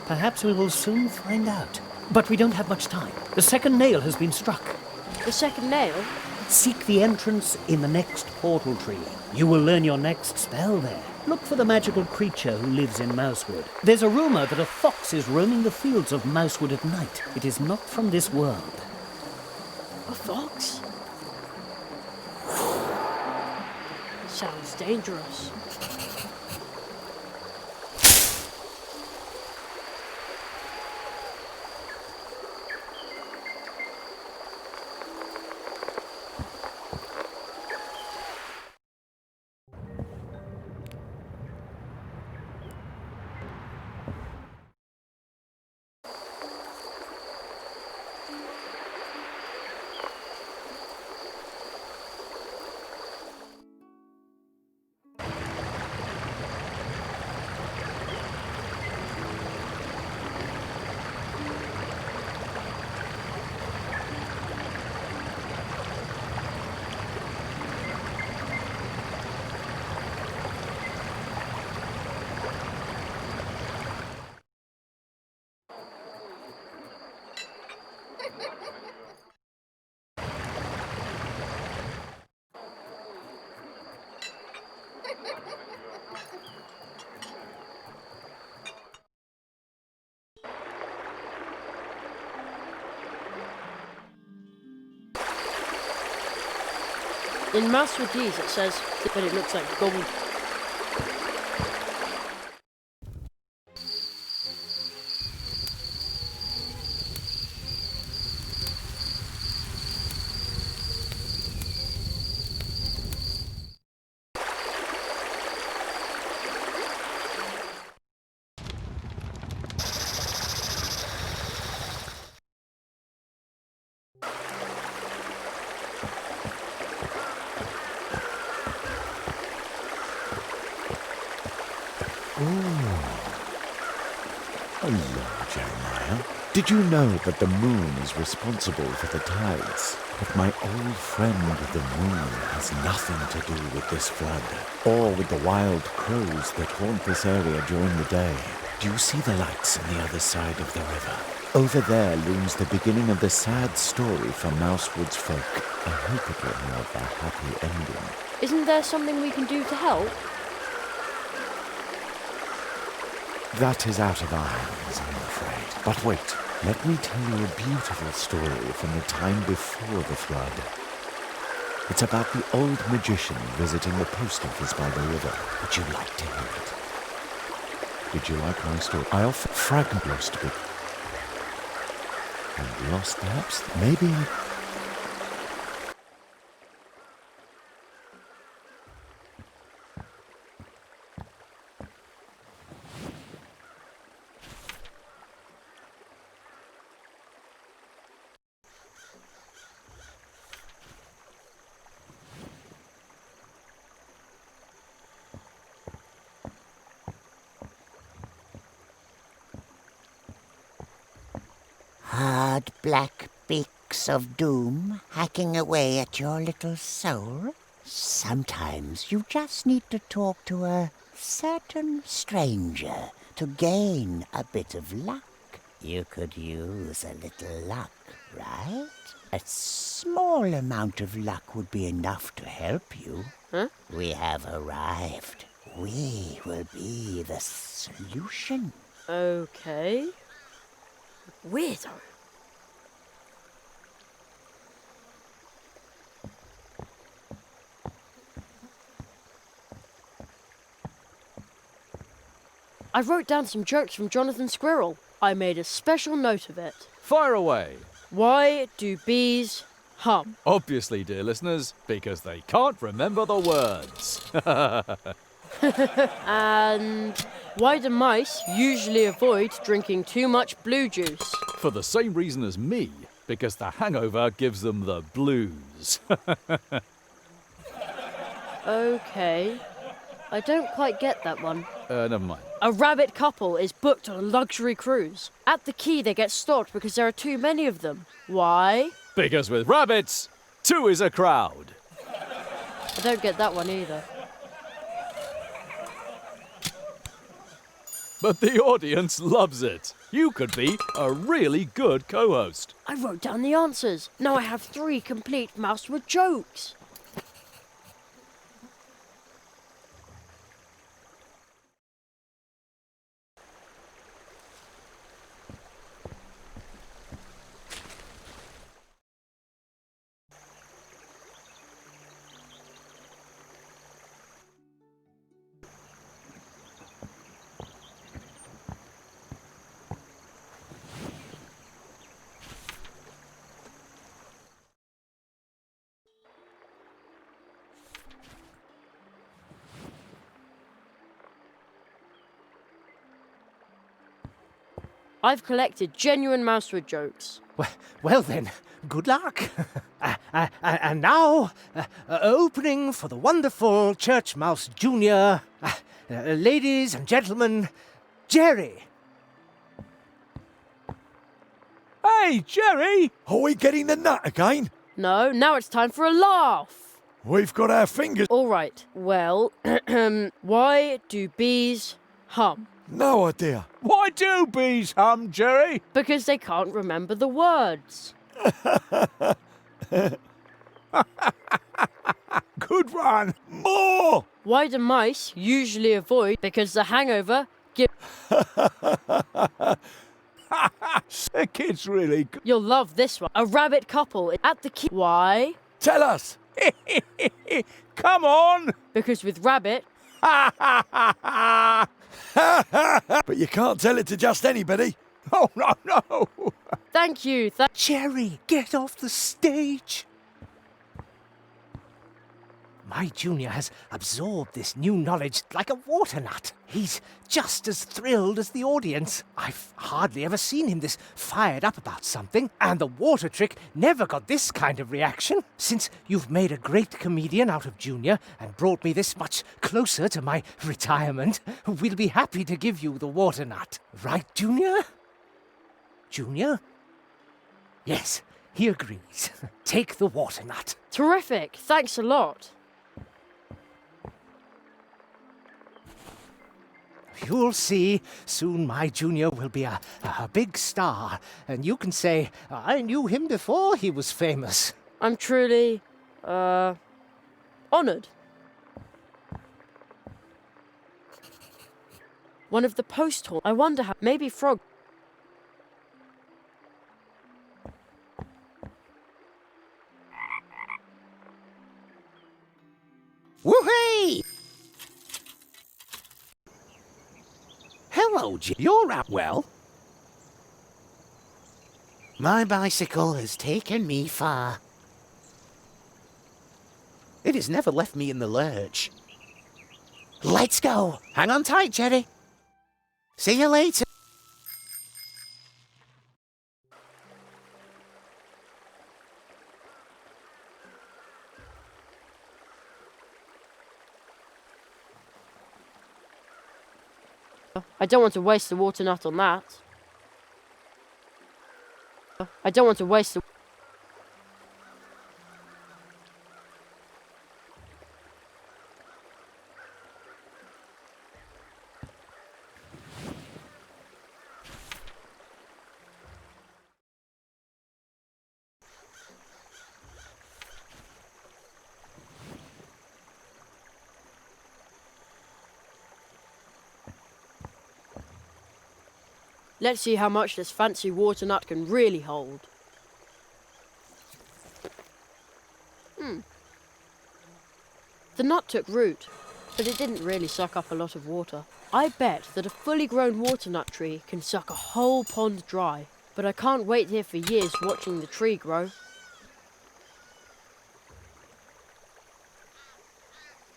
Perhaps we will soon find out. But we don't have much time. The second nail has been struck. The second nail? Seek the entrance in the next portal tree. You will learn your next spell there. Look for the magical creature who lives in Mousewood. There's a rumor that a fox is roaming the fields of Mousewood at night. It is not from this world. A fox? Sounds dangerous. In Mousewood Deeds it says that it looks like gold. Hello, Jeremiah. Did you know that the moon is responsible for the tides? But my old friend the moon has nothing to do with this flood, or with the wild crows that haunt this area during the day. Do you see the lights on the other side of the river? Over there looms the beginning of the sad story for Mousewood's folk. I hope it will have a happy ending. Isn't there something we can do to help? That is out of our hands, I'm afraid. But wait, let me tell you a beautiful story from the time before the flood. It's about the old magician visiting the post office by the river. Would you like to hear it? Did you like my story? I often fragment lost a bit. And lost perhaps? Maybe Hard black beaks of doom hacking away at your little soul? Sometimes you just need to talk to a certain stranger to gain a bit of luck. You could use a little luck, right? A small amount of luck would be enough to help you. Huh? We have arrived. We will be the solution. Okay. Weirdo. I wrote down some jokes from Jonathan Squirrel. I made a special note of it. Fire away. Why do bees hum? Obviously, dear listeners, because they can't remember the words. And why do mice usually avoid drinking too much blue juice? For the same reason as me, because the hangover gives them the blues. Okay. I don't quite get that one. Never mind. A rabbit couple is booked on a luxury cruise. At the quay, they get stopped because there are too many of them. Why? Because with rabbits, two is a crowd. I don't get that one either. But the audience loves it. You could be a really good co-host. I wrote down the answers. Now I have 3 complete Mousewood jokes. I've collected genuine Mousewood jokes. Well then, good luck. And now, opening for the wonderful Church Mouse Junior, ladies and gentlemen, Jerry. Hey, Jerry! Are we getting the nut again? No, now it's time for a laugh. We've got our fingers... All right, well, why do bees hum? No idea. Why do bees hum, Jerry? Because they can't remember the words. Good one. More! Why do mice usually avoid? Because the hangover The kid's really good. You'll love this one. A rabbit couple at the quay. Why? Tell us! Come on! Because with Rabbit, But you can't tell it to just anybody. Oh, no! thank you. Jerry, get off the stage! My junior has absorbed this new knowledge like a water nut. He's just as thrilled as the audience. I've hardly ever seen him this fired up about something, and the water trick never got this kind of reaction. Since you've made a great comedian out of Junior and brought me this much closer to my retirement, we'll be happy to give you the water nut. Right, Junior? Junior? Yes, he agrees. Take the water nut. Terrific. Thanks a lot. You'll see, soon my junior will be a big star, and you can say, I knew him before he was famous. I'm truly, honoured. One of the post hall. I wonder how. Maybe Frog. Woohoo! Hello, Jim. You're out well. My bicycle has taken me far. It has never left me in the lurch. Let's go. Hang on tight, Jerry. See you later. I don't want to waste the water nut on that. I don't want to waste the... Let's see how much this fancy water nut can really hold. The nut took root, but it didn't really suck up a lot of water. I bet that a fully grown water nut tree can suck a whole pond dry, but I can't wait here for years watching the tree grow.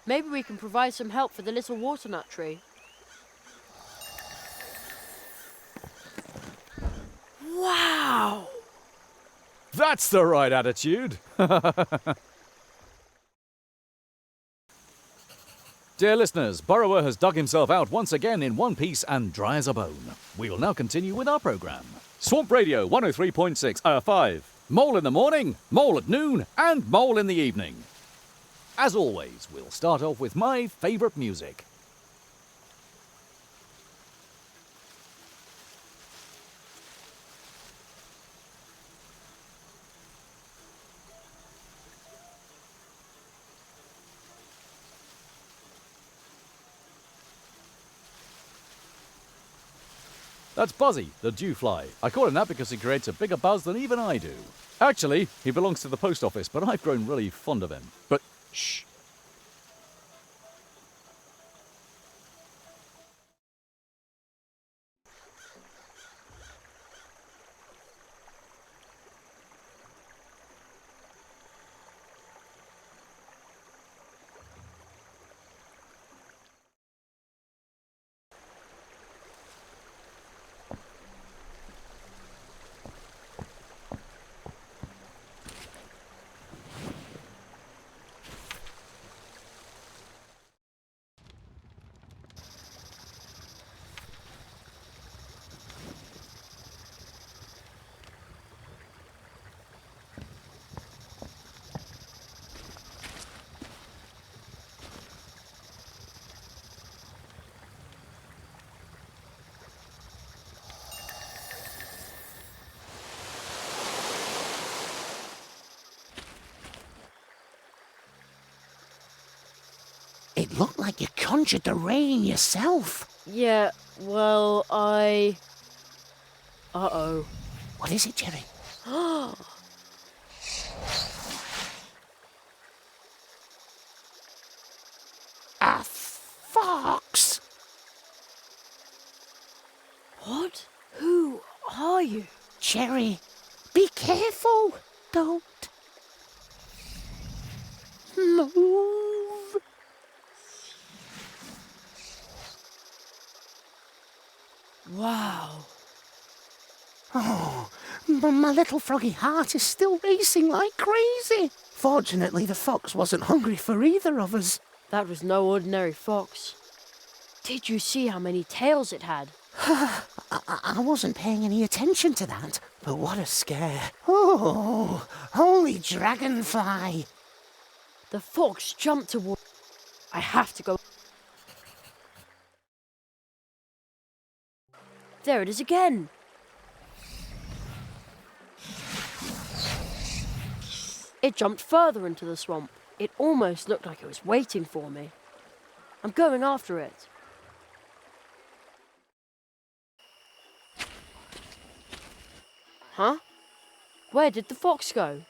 Maybe we can provide some help for the little water nut tree. Wow! That's the right attitude. Dear listeners, Burrower has dug himself out once again in one piece and dry as a bone. We will now continue with our programme. Swamp Radio 103.6, 5. Mole in the morning, Mole at noon, and Mole in the evening. As always, we'll start off with my favourite music. That's Buzzy, the dewfly. I call him that because he creates a bigger buzz than even I do. Actually, he belongs to the post office, but I've grown really fond of him. But shh. It looked like you conjured the rain yourself. Yeah, well, Uh-oh. What is it, Jerry? Jerry. Be careful. Don't move. Wow. Oh, my little froggy heart is still racing like crazy. Fortunately, the fox wasn't hungry for either of us. That was no ordinary fox. Did you see how many tails it had? I wasn't paying any attention to that, but what a scare. Oh, holy dragonfly. The fox jumped toward... I have to go... There it is again. It jumped further into the swamp. It almost looked like it was waiting for me. I'm going after it. Huh? Where did the fox go?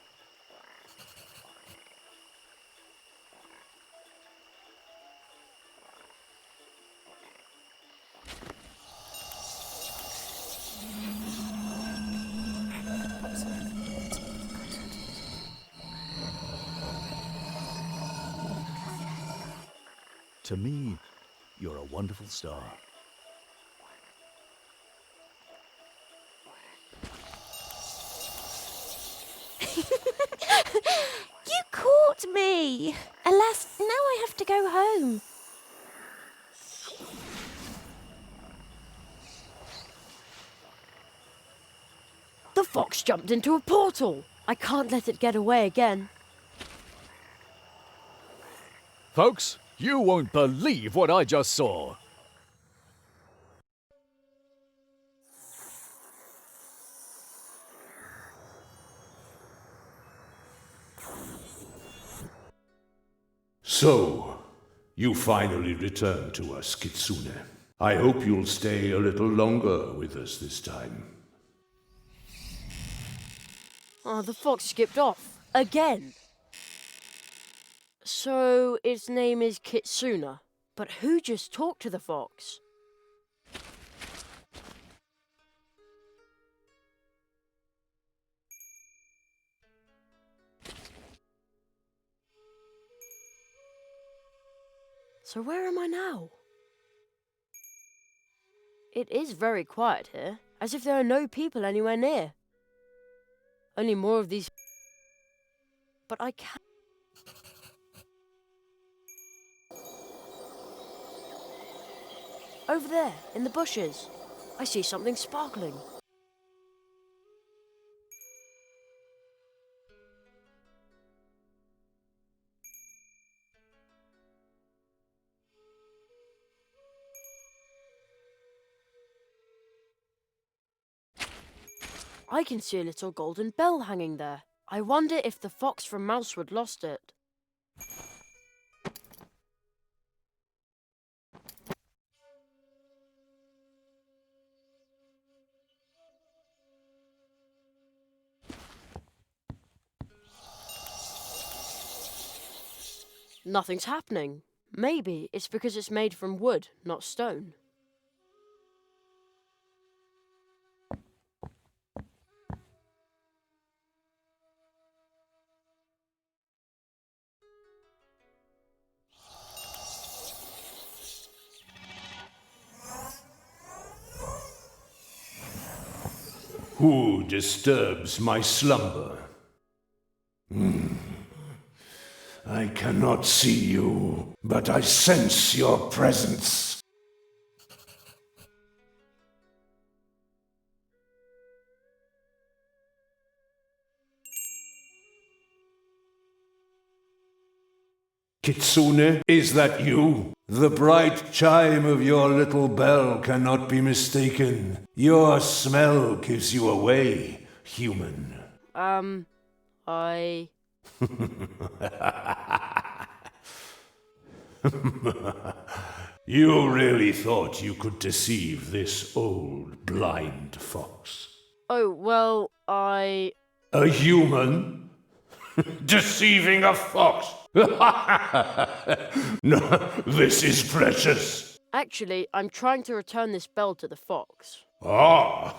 To me, you're a wonderful star. You caught me! Alas, now I have to go home. The fox jumped into a portal. I can't let it get away again. Folks, you won't believe what I just saw. So, you finally returned to us, Kitsune. I hope you'll stay a little longer with us this time. Oh, the fox skipped off. Again. So, its name is Kitsune. But who just talked to the fox? So where am I now? It is very quiet here, as if there are no people anywhere near. Only more of these... But I can't... Over there, in the bushes, I see something sparkling. I can see a little golden bell hanging there. I wonder if the fox from Mousewood lost it. Nothing's happening. Maybe it's because it's made from wood, not stone. Who disturbs my slumber? I cannot see you, but I sense your presence. Kitsune, is that you? The bright chime of your little bell cannot be mistaken. Your smell gives you away, human. I... You really thought you could deceive this old blind fox? Oh, well, I... A human? Deceiving a fox? No, this is precious. Actually, I'm trying to return this bell to the fox. Ah,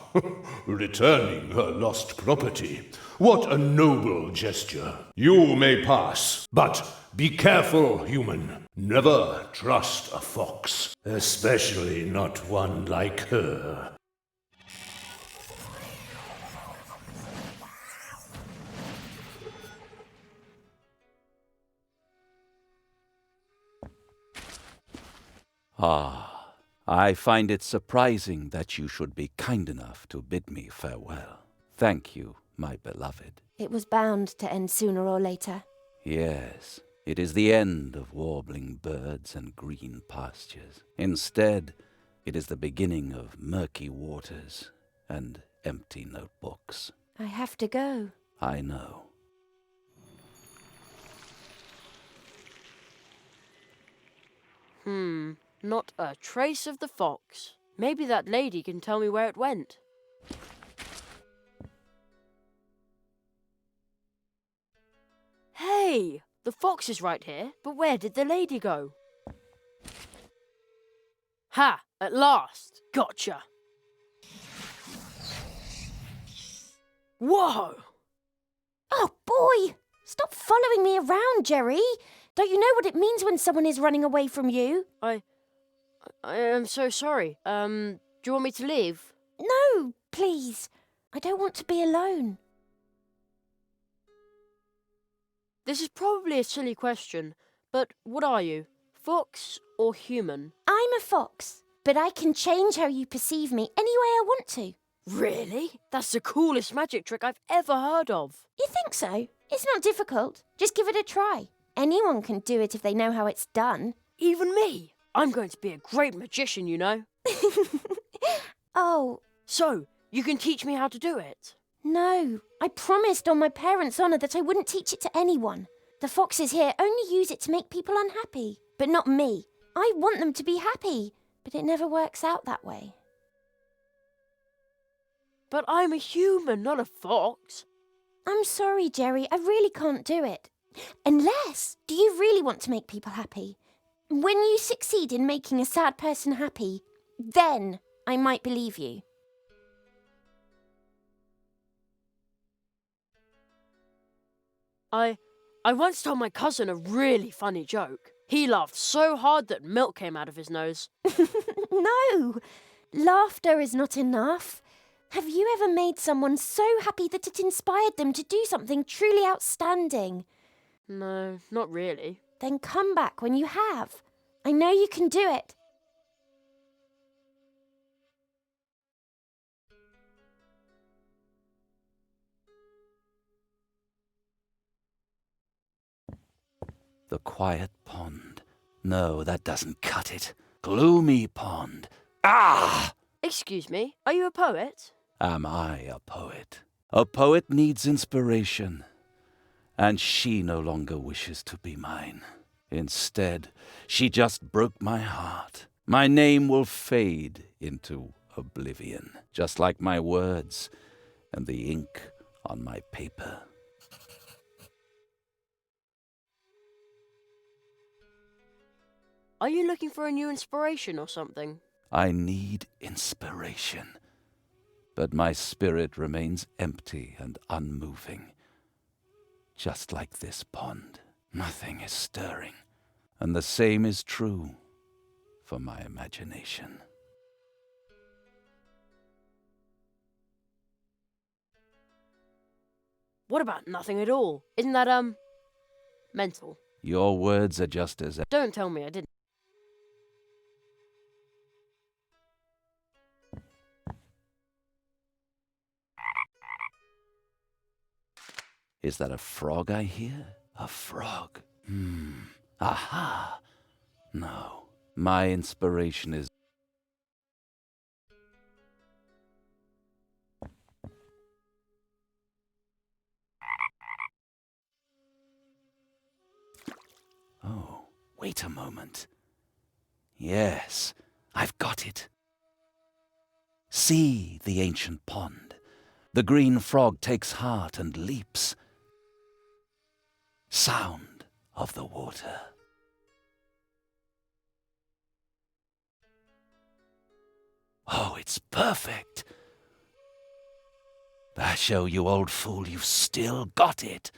returning her lost property. What a noble gesture. You may pass, but be careful, human. Never trust a fox, especially not one like her. Ah, I find it surprising that you should be kind enough to bid me farewell. Thank you, my beloved. It was bound to end sooner or later. Yes, it is the end of warbling birds and green pastures. Instead, it is the beginning of murky waters and empty notebooks. I have to go. I know. Not a trace of the fox. Maybe that lady can tell me where it went. Hey, the fox is right here, but where did the lady go? Ha! At last! Gotcha! Whoa! Oh, boy! Stop following me around, Jerry! Don't you know what it means when someone is running away from you? I am so sorry. Do you want me to leave? No, please. I don't want to be alone. This is probably a silly question, but what are you? Fox or human? I'm a fox, but I can change how you perceive me any way I want to. Really? That's the coolest magic trick I've ever heard of. You think so? It's not difficult. Just give it a try. Anyone can do it if they know how it's done. Even me? I'm going to be a great magician, you know. Oh. So, you can teach me how to do it? No. I promised on my parents' honour that I wouldn't teach it to anyone. The foxes here only use it to make people unhappy. But not me. I want them to be happy. But it never works out that way. But I'm a human, not a fox. I'm sorry, Jerry. I really can't do it. Unless, do you really want to make people happy? When you succeed in making a sad person happy, then I might believe you. I once told my cousin a really funny joke. He laughed so hard that milk came out of his nose. No! Laughter is not enough. Have you ever made someone so happy that it inspired them to do something truly outstanding? No, not really. Then come back when you have. I know you can do it. The quiet pond. No, that doesn't cut it. Gloomy pond. Ah! Excuse me, are you a poet? Am I a poet? A poet needs inspiration, and she no longer wishes to be mine. Instead, she just broke my heart. My name will fade into oblivion, just like my words and the ink on my paper. Are you looking for a new inspiration or something? I need inspiration, but my spirit remains empty and unmoving. Just like this pond, nothing is stirring, and the same is true for my imagination. What about nothing at all? Isn't that, mental? Your words are just as... Don't tell me I didn't. Is that a frog I hear? A frog. Aha! No. My inspiration is... Oh, wait a moment. Yes, I've got it. See the ancient pond. The green frog takes heart and leaps. Sound of the water. Oh, it's perfect. Basho, you old fool, you've still got it.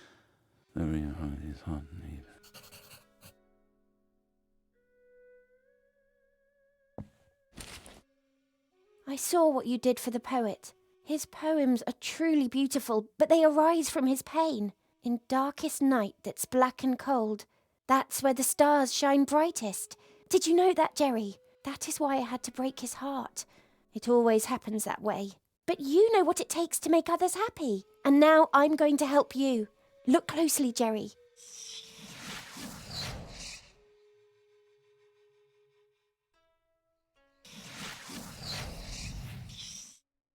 I saw what you did for the poet. His poems are truly beautiful, but they arise from his pain. In darkest night that's black and cold, that's where the stars shine brightest. Did you know that, Jerry? That is why I had to break his heart. It always happens that way. But you know what it takes to make others happy. And now I'm going to help you. Look closely, Jerry.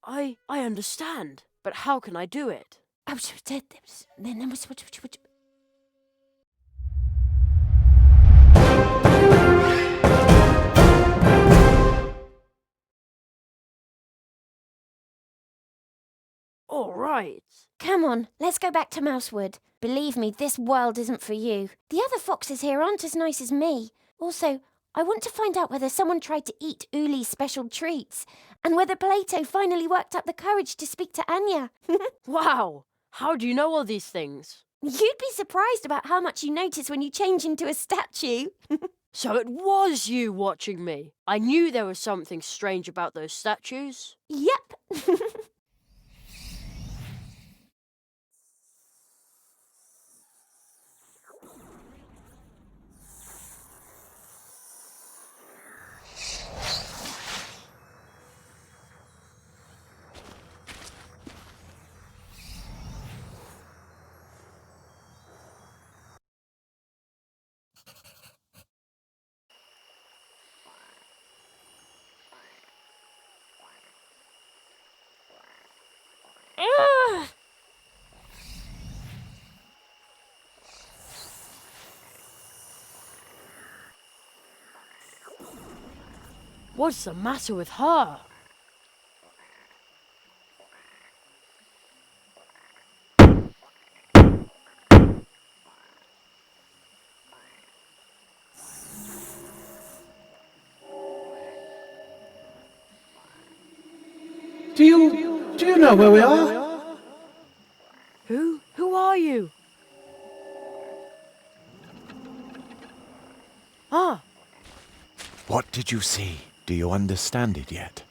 I understand, but how can I do it? All right. Come on, let's go back to Mousewood. Believe me, this world isn't for you. The other foxes here aren't as nice as me. Also, I want to find out whether someone tried to eat Uli's special treats, and whether Plato finally worked up the courage to speak to Anya. Wow! How do you know all these things? You'd be surprised about how much you notice when you change into a statue. So it was you watching me. I knew there was something strange about those statues. Yep. What's the matter with her? Do you know where we are? Who are you? Ah, What did you see? Do you understand it yet?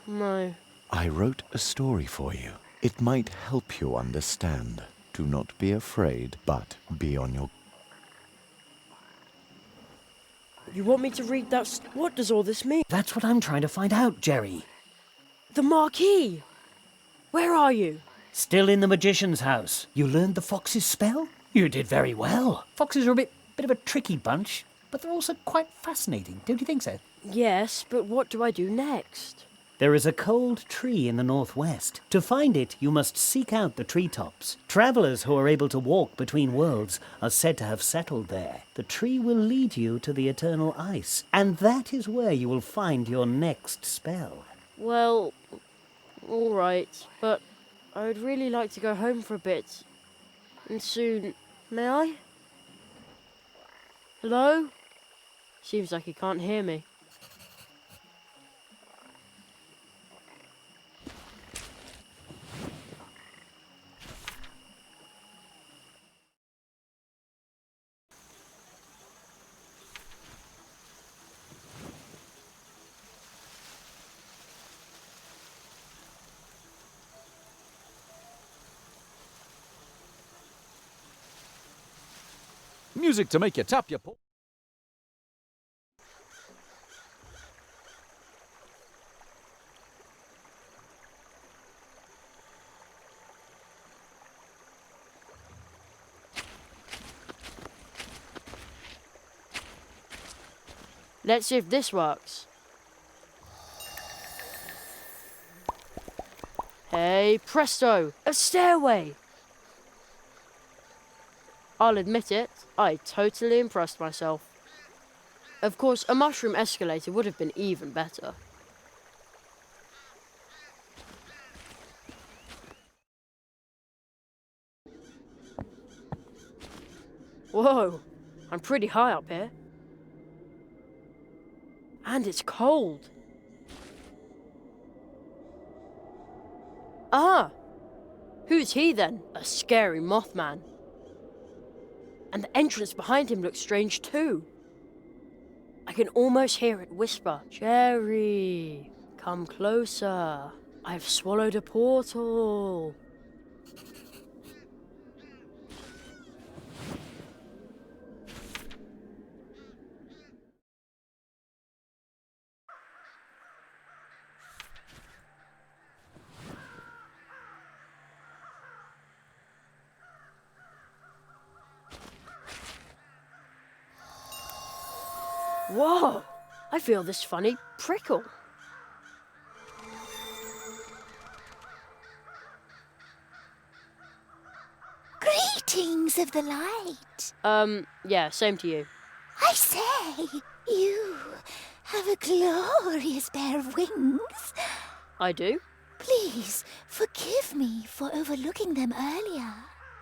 No. I wrote a story for you. It might help you understand. Do not be afraid, but be on your... You want me to read that? What does all this mean? That's what I'm trying to find out, Jerry. The Marquis! Where are you? Still in the magician's house. You learned the fox's spell? You did very well. Foxes are a bit of a tricky bunch, but they're also quite fascinating. Don't you think so? Yes, but what do I do next? There is a cold tree in the northwest. To find it, you must seek out the treetops. Travellers who are able to walk between worlds are said to have settled there. The tree will lead you to the eternal ice, and that is where you will find your next spell. Well, all right, but I would really like to go home for a bit. And soon. May I? Hello? Seems like he can't hear me. Music to make you tap your paw. Let's see if this works. Hey, presto! A stairway! I'll admit it, I totally impressed myself. Of course, a mushroom escalator would have been even better. Whoa, I'm pretty high up here. And it's cold. Ah! Who's he then? A scary Mothman. And the entrance behind him looks strange too. I can almost hear it whisper, Jerry, come closer. I've swallowed a portal. Whoa! I feel this funny prickle. Greetings of the light. Yeah, same to you. I say, you have a glorious pair of wings. I do? Please forgive me for overlooking them earlier.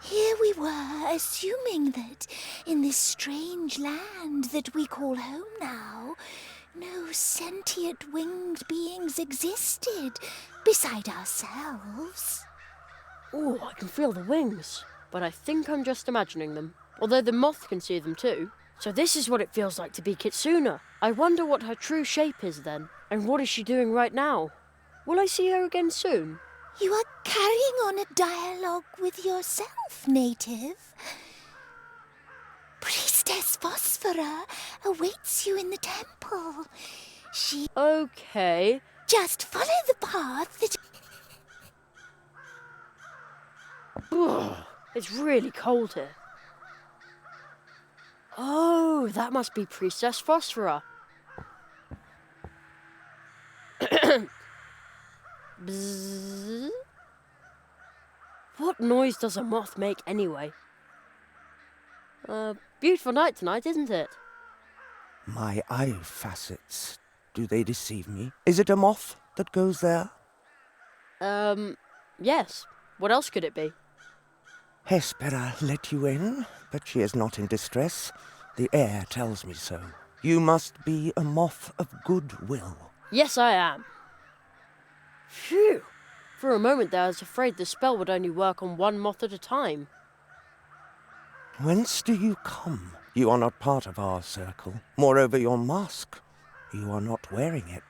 Here we were, assuming that in this strange land that we call home now, no sentient winged beings existed beside ourselves. Oh, I can feel the wings, but I think I'm just imagining them. Although the moth can see them too. So this is what it feels like to be Kitsuna. I wonder what her true shape is then, and what is she doing right now? Will I see her again soon? You are carrying on a dialogue with yourself, native. Priestess Phosphora awaits you in the temple. She... Okay. Just follow the path that... It's really cold here. Oh, that must be Priestess Phosphora. Bzzz. What noise does a moth make anyway? Beautiful night tonight, isn't it? My eye facets, do they deceive me? Is it a moth that goes there? Yes. What else could it be? Hespera let you in, but she is not in distress. The air tells me so. You must be a moth of goodwill. Yes, I am. Phew! For a moment there I was afraid the spell would only work on one moth at a time. Whence do you come? You are not part of our circle. Moreover, your mask. You are not wearing it.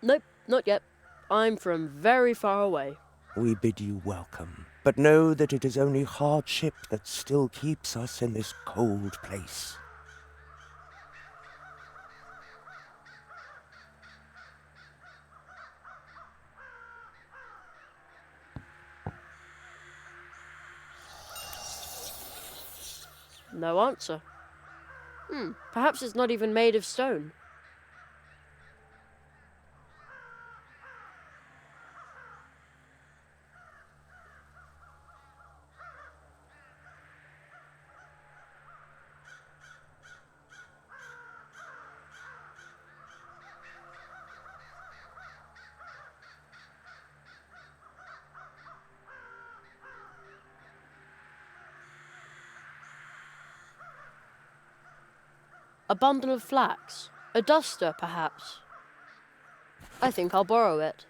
Nope, not yet. I'm from very far away. We bid you welcome, but know that it is only hardship that still keeps us in this cold place. No answer. Perhaps it's not even made of stone. A bundle of flax. A duster, perhaps. I think I'll borrow it.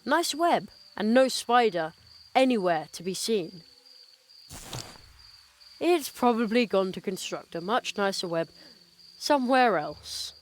Nice web, and no spider anywhere to be seen. It's probably gone to construct a much nicer web somewhere else.